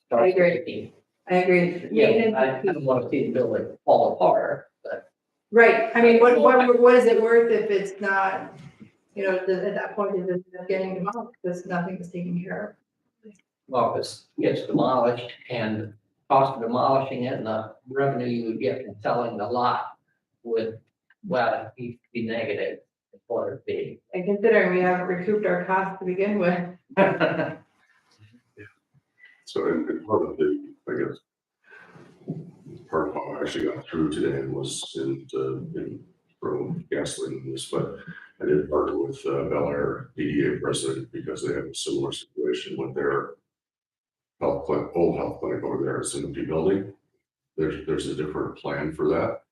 starts I agree. leaking. I agree. Yeah, I don't want to see the building fall apart, but Right, I mean, what is it worth if it's not, at that point, if it's getting demolished, because nothing is taken care well, if it gets demolished and cost of demolishing it and the revenue you would get from selling the lot would, well, be negative before it be. of. And considering we haven't recouped our costs to begin with. so and part of the, I guess, part of how I actually got through today was in from gasoline in this, but I did partner with Bel Air DDA president because they have a similar situation with their old health clinic over there. It's an empty building. There's a different plan for that,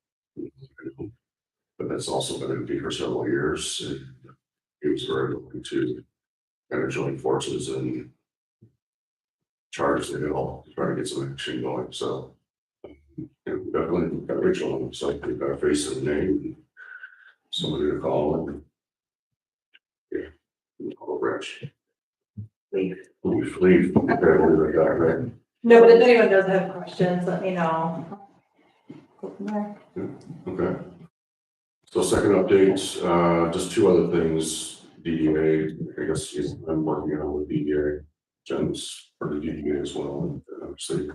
but that's also been empty for several years. And he was very willing to kind of join forces and charge the hill to try to get some action going. So definitely we've got Rachel on the site, we've got a face and a name, and somebody to call and call Rich. Leave. Okay, we'll do that, right? No, but if anyone does have questions, let me know. Go from there. Okay. So second update, just two other things. DDA, I guess I'm working on with DDA. Jen's part of DDA as well, and obviously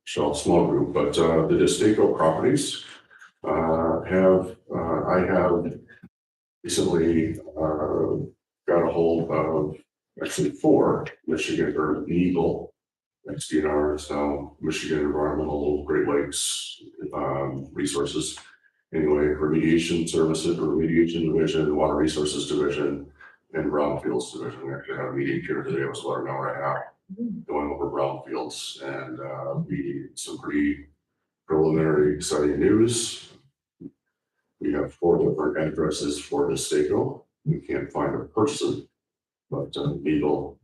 small group, but the Destaco properties I have recently got a hold of actually 4 Michigan or Eagle. XDNR is now Michigan Environmental Great Lakes resources. Anyway, remediation services, remediation division, water resources division, and brownfields division. We actually had a meeting here today, it was about an hour and a half, going over brownfields, and we some pretty preliminary exciting news. We have 4 different addresses for Destaco. We can't find a person, but legal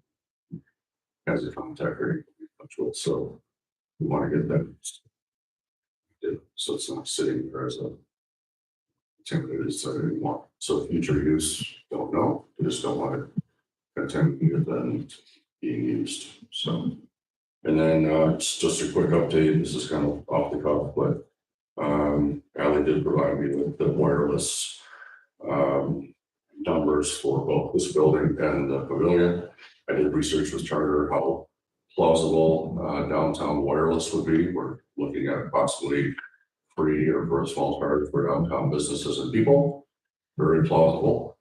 has a contact rate, so we want to get that. So it's not sitting there as a temporary site anymore. So future use, don't know, we just don't want it continuing then being used, so. And then it's just a quick update, this is kind of off the cuff, but Ally did provide me with the wireless numbers for both this building and the pavilion. I did research with Charter how plausible downtown wireless would be. We're looking at possibly free or for a small charge for downtown businesses and people. Very plausible.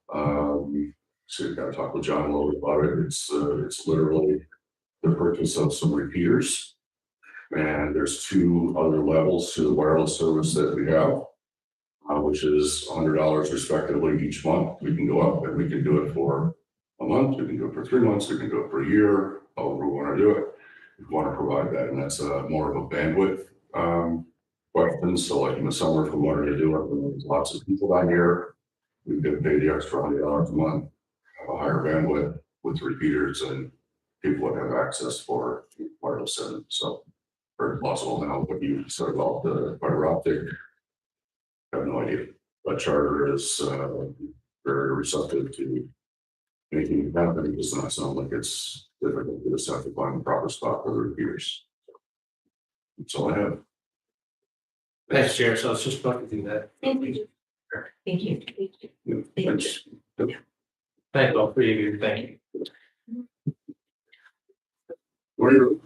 So you've got to talk with John a little bit about it. It's literally the purchase of some repeaters. And there's 2 other levels to the wireless service that we have, which is $100 respectively each month. We can go up and we can do it for a month, we can do it for 3 months, we can do it for a year, however we want to do it. We want to provide that, and that's more of a bandwidth question. So like in the summer, if we wanted to do it, when there's lots of people down here, we could pay the extra $100 a month, have a higher bandwidth with repeaters, and people would have access for wireless service. So very plausible now. What you said about the fiber optic, I have no idea. But Charter is very receptive to making it happen. It does not sound like it's difficult. We just have to find the proper spot for the repeaters. That's all I have. Thanks, Chair. So I was just about to do that. Thank you. Thank you. Thank you. Thanks. Thank all 3 of you. Thank you. What are you?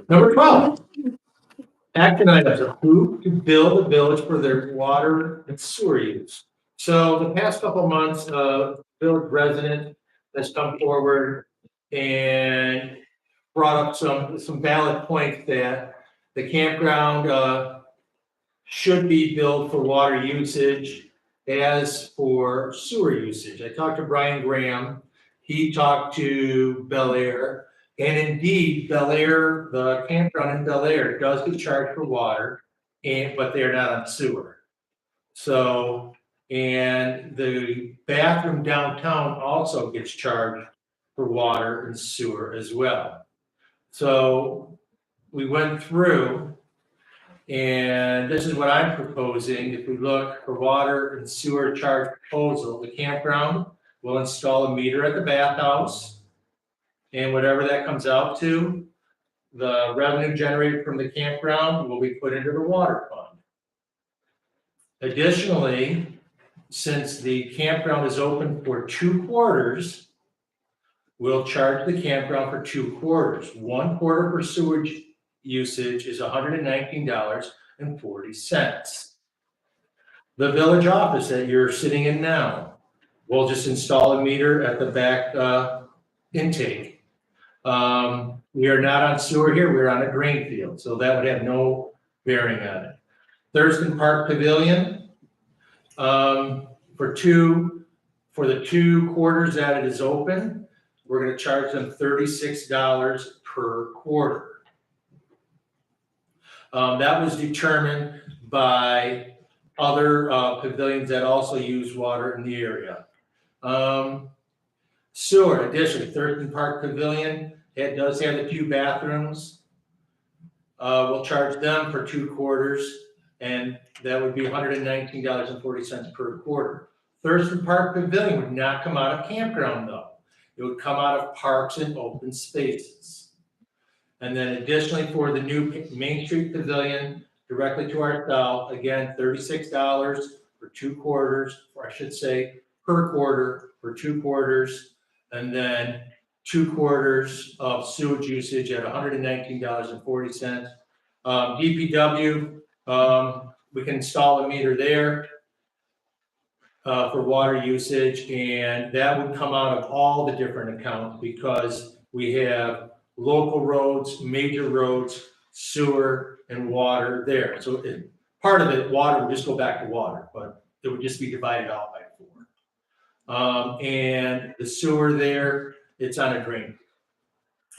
Number 12. Action items, approve to bill the village for their water and sewer use. So the past couple months, village resident has come forward and brought up some valid points that the campground should be billed for water usage as for sewer usage. I talked to Brian Graham, he talked to Bel Air, and indeed, Bel Air, the campground in Bel Air does get charged for water, but they're not on sewer. So, and the bathroom downtown also gets charged for water and sewer as well. So we went through, and this is what I'm proposing. If we look for water and sewer charge proposal, the campground will install a meter at the bathhouse. And whatever that comes out to, the revenue generated from the campground will be put into the water fund. Additionally, since the campground is open for 2 quarters, we'll charge the campground for 2 quarters. 1 quarter for sewage usage is $119.40. The village office that you're sitting in now, we'll just install a meter at the back intake. We are not on sewer here, we're on a drain field, so that would have no bearing on it. Thurston Park Pavilion, for the 2 quarters that it is open, we're gonna charge them $36 per quarter. That was determined by other pavilions that also use water in the area. Sewer, additionally, Thurston Park Pavilion, it does have a few bathrooms. We'll charge them for 2 quarters, and that would be $119.40 per quarter. Thurston Park Pavilion would not come out of campground though. It would come out of parks and open spaces. And then additionally for the new Main Street Pavilion, directly to our south, again, $36 for 2 quarters, or I should say per quarter for 2 quarters. And then 2 quarters of sewage usage at $119.40. DPW, we can install a meter there for water usage, and that would come out of all the different accounts because we have local roads, major roads, sewer and water there. So part of it, water would just go back to water, but it would just be divided out by 4. And the sewer there, it's on a drain.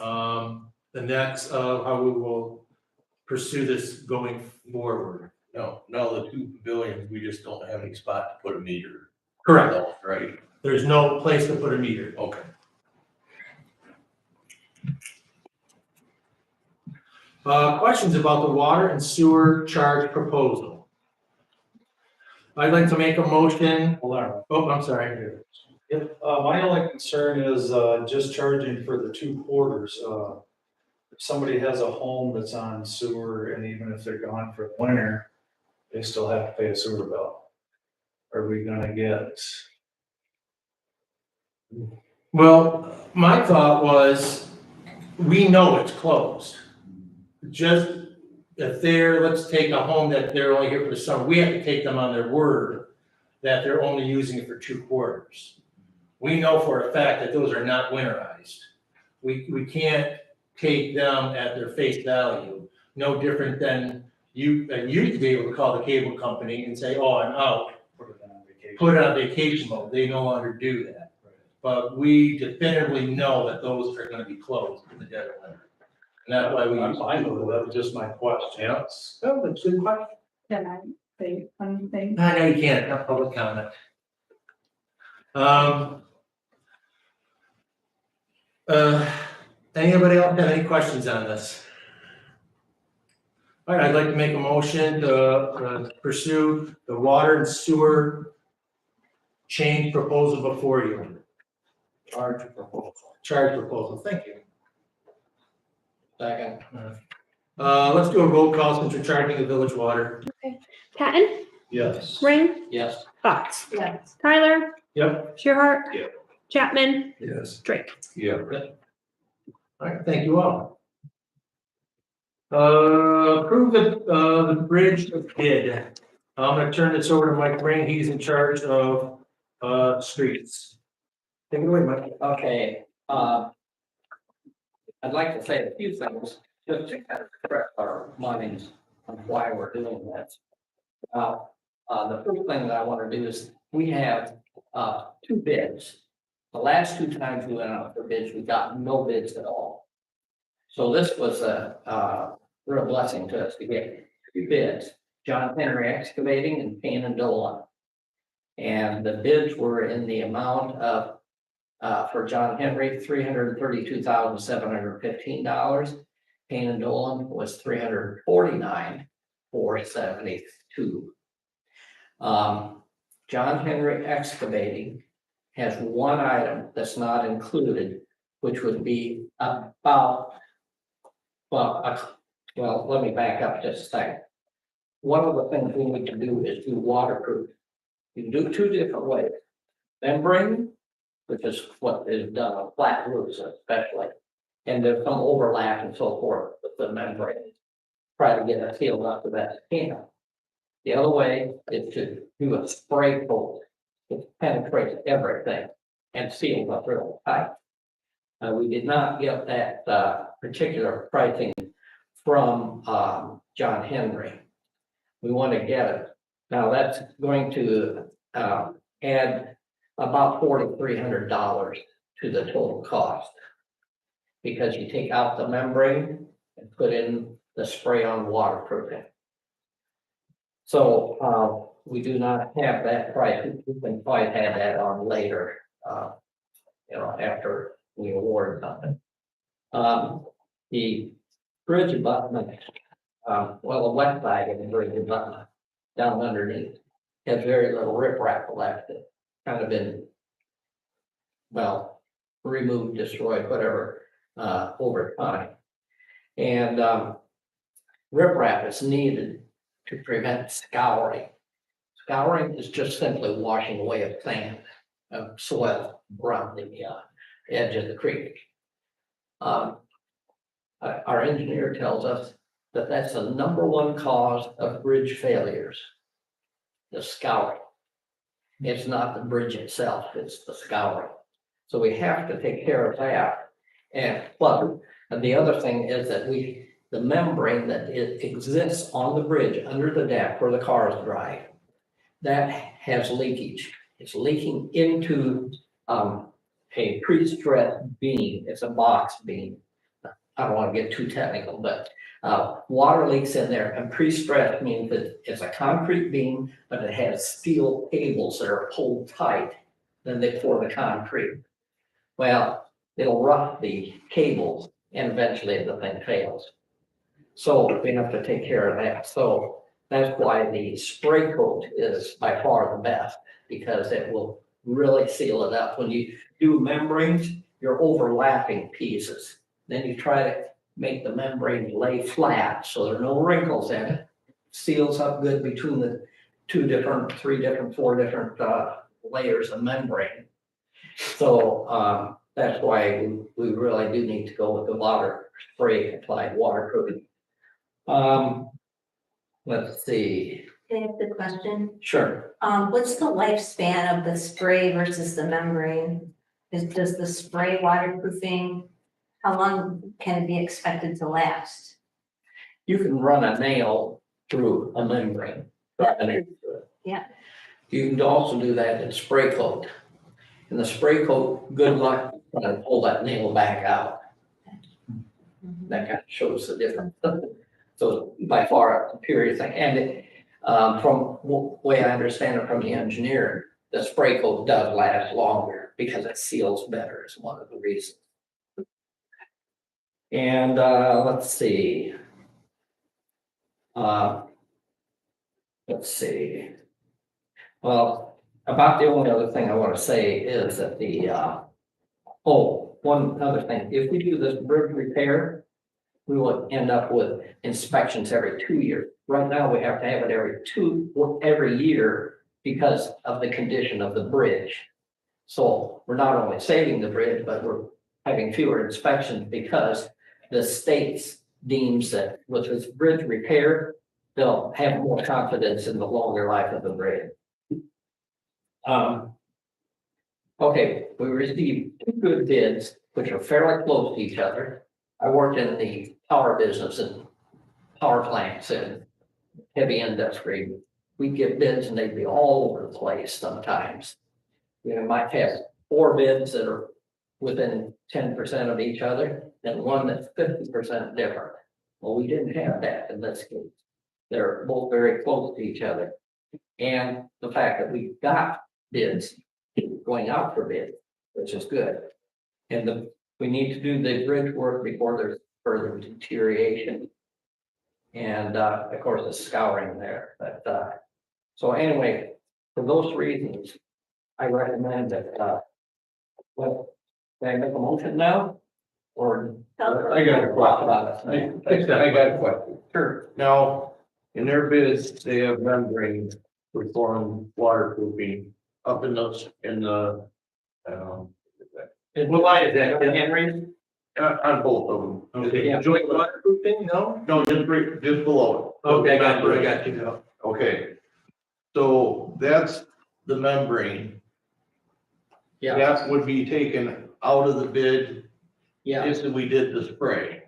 And that's how we will pursue this going forward. No, the 2 pavilions, we just don't have any spot to put a meter. Correct. Right, There's no place to put a meter. okay. Questions about the water and sewer charge proposal? I'd like to make a motion. Hold on. Oh, I'm sorry. My only concern is, just charging for the 2 quarters. If somebody has a home that's on sewer and even if they're gone for the winter, they still have to pay a sewer bill. Are we gonna get? Well, my thought was, we know it's closed. Just if let's take a home that they're only here for the summer, we have to take them on their word that they're only using it for 2 quarters. We know for a fact that those are not winterized. We can't take them at their face value, no different than you used to be able to call the cable company and say, oh, I'm out. Put it on vacation mode. They no longer do that. But we definitively know that those are gonna be closed in the dead of winter. And that's why we. I'm fine with it, that was just my question. Yes. Oh, that's a good question. Can I say one thing? I know you can't, not public comment. Anybody else have any questions on this? All right, I'd like to make a motion to pursue the water and sewer change proposal before you. Charge proposal, thank you. Second. Let's do a roll call since we're charging the village water. Patton, Yes. Ring, Yes. Fox, Yes. Tyler, Yep. Shearhart. Yep. Chapman, Yes. Drake. Yeah. All right, thank you all. Approve the bridge bid. I'm gonna turn this over to Mike Ring, he's in charge of, streets. Take it away, Mike. Okay, I'd like to say a few things, just to kind of express our minds on why we're doing this. The first thing that I want to do is, we have, 2 bids. The last 2 times we went out for bids, we got no bids at all. So this was a real blessing to us to get 2 bids, John Henry Excavating and Payne and Dolan. And the bids were in the amount of, for John Henry, $332,715. Payne and Dolan was $349,472. John Henry Excavating has one item that's not included, which would be about, well, let me back up just a second. One of the things we need to do is do waterproof. You can do 2 different ways. Membrane, which is what is done on flat roofs especially, and there's some overlap and so forth with the membrane. Try to get it sealed up to that can. The other way is to do a spray coat. It penetrates everything and seals up real tight. We did not get that particular pricing from John Henry. We want to get it. Now that's going to add about $4,300 to the total cost. Because you take out the membrane and put in the spray on waterproofing. So we do not have that price. We can probably have that on later, after we award something. The bridge abutment, the west side of the bridge abutment down underneath has very little riprap left. It's kind of been, removed, destroyed, whatever, over time. And riprap is needed to prevent scouring. Scouring is just simply washing away of sand, of soil around the edge of the creek. Our engineer tells us that that's the #1 cause of bridge failures, the scouring. It's not the bridge itself, it's the scouring. So we have to take care of that. And plus, And the other thing is that the membrane that it exists on the bridge under the deck where the cars drive, that has leakage. It's leaking into a pre-stressed beam. It's a box beam. I don't want to get too technical, but water leaks in there, and pre-stressed means that it's a concrete beam, but it has steel cables that are pulled tight. Then they pour the concrete. Well, it'll rough the cables, and eventually the thing fails. So we have to take care of that. So that's why the spray coat is by far the best, because it will really seal it up. When you do membranes, you're overlapping pieces. Then you try to make the membrane lay flat, so there are no wrinkles in it. Seals up good between the 2 different, 3 different, 4 different layers of membrane. So that's why we really do need to go with the water spray applied waterproofing. Let's see. Can I ask the question? Sure. What's the lifespan of the spray versus the membrane? Does the spray waterproofing, how long can it be expected to last? You can run a nail through a membrane. Drive a nail through it. Yeah. You can also do that in spray coat. In the spray coat, good luck trying to pull that nail back out. That kind of shows the difference. So by far a superior thing. And it, from the way I understand it from the engineer, the spray coat does last longer because it seals better is one of the reasons. And let's see. Let's see. Well, about the only other thing I want to say is that one other thing, if we do this bridge repair, we will end up with inspections every 2 years. Right now, we have to have it every year because of the condition of the bridge. So we're not only saving the bridge, but we're having fewer inspections because the state deems that with this bridge repair, they'll have more confidence in the longer life of the bridge. Okay, we received 2 good bids, which are fairly close to each other. I worked in the power business and power plants and heavy industry. We'd get bids and they'd be all over the place sometimes. You might have 4 bids that are within 10% of each other, and one that's 50% different. Well, we didn't have that in this case. They're both very close to each other. And the fact that we got bids going out for bid, which is good. And we need to do the bridge work before there's further deterioration. And of course, the scouring there. But so anyway, for those reasons, I recommend that. Well, can I make a motion now? Or I got a question. about it? I got a question. Sure. Now, in their bids, they have membrane reform waterproofing up in the. What line is that, Henry? On both of them. Okay, Yeah. joint waterproofing, no? No, just below it. Okay, I got you. Okay. So that's the membrane. Yeah, That would be taken out of the bid yeah, if we did the spray.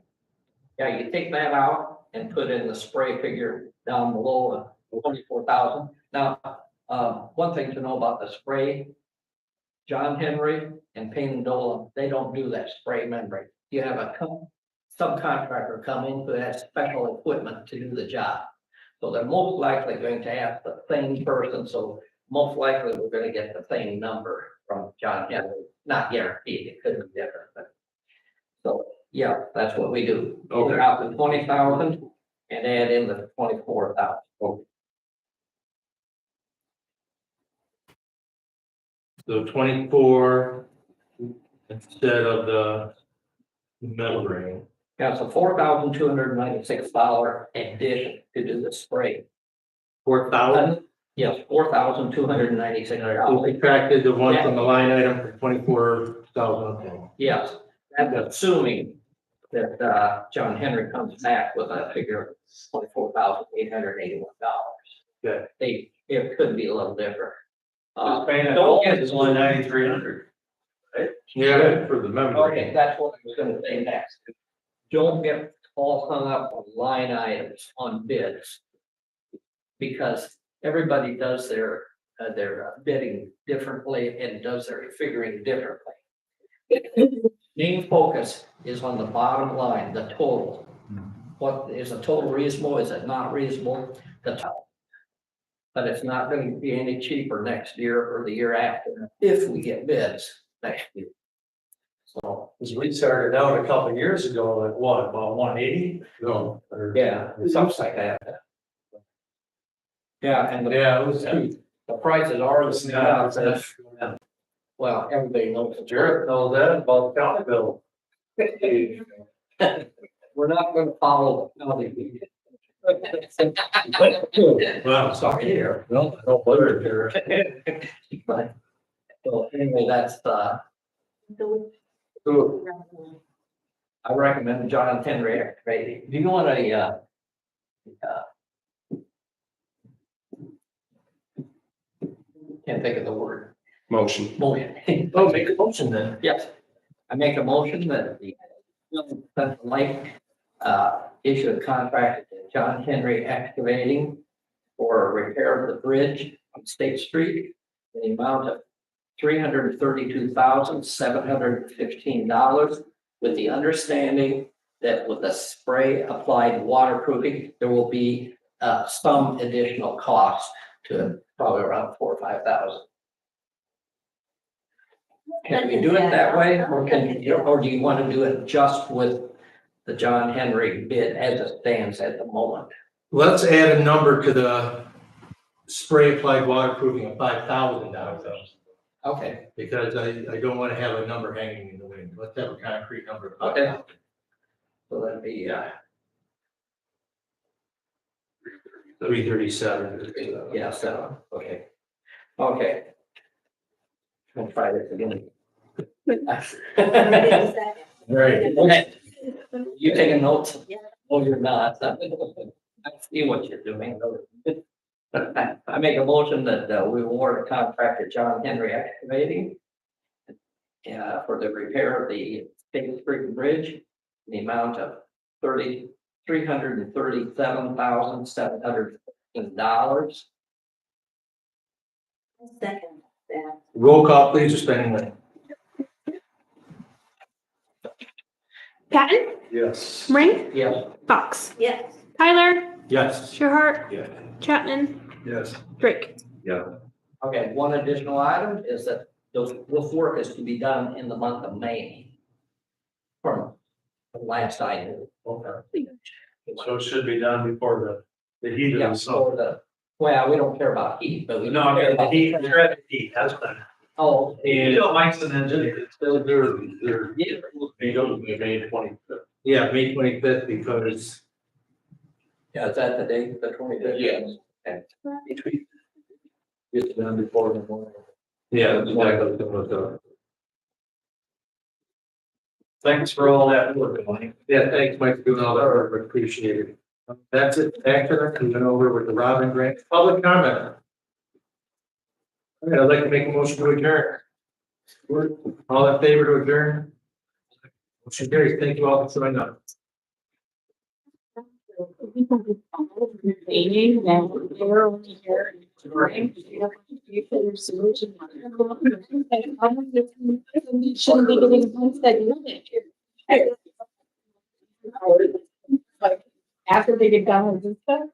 yeah, you take that out and put in the spray figure down below, 24,000. Now, one thing to know about the spray, John Henry and Payne and Dolan, they don't do that spray membrane. You have a subcontractor come in who has special equipment to do the job. So they're most likely going to ask the same person, so most likely we're gonna get the same number from John Henry. Not guaranteed, it could be different, but. So, yeah, that's what we do. Okay. Take out the 20,000 and add in the 24,000. So 24 instead of the membrane. Yeah, it's a $4,296 addition to do the spray. 4,000? Yes, $4,296. We subtracted the one from the line item for 24,000. Yes, that's assuming that John Henry comes back with a figure of $24,881. Okay. It could be a little different. Just paying it Don't all get- is only 9,300. Yeah, for the membrane. Okay, that's what I was gonna say next. don't get all hung up on line items on bids. Because everybody does their bidding differently and does their figuring differently. Main focus is on the bottom line, the total. What is the total reasonable? Is it not reasonable? The total. But it's not going to be any cheaper next year or the year after if we get bids next year. So, Cause we started out a couple of years ago at what, about 180? No, yeah, something like that. Yeah, and Yeah, it was cheap. the prices are It's listening not, out. Well, everybody knows. Jared knows that about the county bill. We're not gonna follow the county. Well, Sorry here. no, no, whatever, Jared. But, so anyway, that's, The- I recommend John Henry excavating. Do you want a, can't think of the word. Motion. Motion. Oh, make a motion then. Yes, I make a motion that the Central Lake issue a contract to John Henry Excavating for repair of the bridge on State Street in the amount of $332,715, with the understanding that with the spray applied waterproofing, there will be some additional cost to it, probably around $4,000 or $5,000. Can we do it that way, or or do you want to do it just with the John Henry bid as it stands at the moment? Let's add a number to the spray applied waterproofing of $5,000. Okay, Because I don't want to have a number hanging in the wind. Let's have a concrete number. of Okay. 5,000. so that'd be, 337. yeah, so, okay. Okay. We'll try this again. Right. Okay. You taking notes? Yeah. Oh, you're not. I see what you're doing. I make a motion that we award a contract to John Henry Excavating for the repair of the State Street Bridge, in the amount of $337,715. Second, that. Roll call, please, or spending limit. Patton, Yes. Ring, Yes. Fox, Yes. Tyler, Yes. Sherhart, yeah. Chapman, Yes. Drake. Okay, one additional item is that this work is to be done in the month of May. From the last I knew. Okay. So it should be done before the heat of Yeah, the summer. for the, well, we don't care about heat, but we. No, I care mean, the about- heat, the dreaded heat, that's been. Oh, You and know, Mike's an engineer. It's still there, they go to May 25th. Yeah, May 25th, because yeah, is that the date, the 25th? Yes. Okay. Get it done before the morning. yeah, that's exactly. Thanks for all that work, Mike. Yeah, thanks, Mike, for doing all that work, we appreciate it. That's it, after that, we went over with the Robin Grant, public comment. All right, I'd like to make a motion to adjourn. All in favor to adjourn? Motion carries, thank you all for showing up. Amy, now they're only here. Shouldn't be getting ones that you like after they get done with this stuff.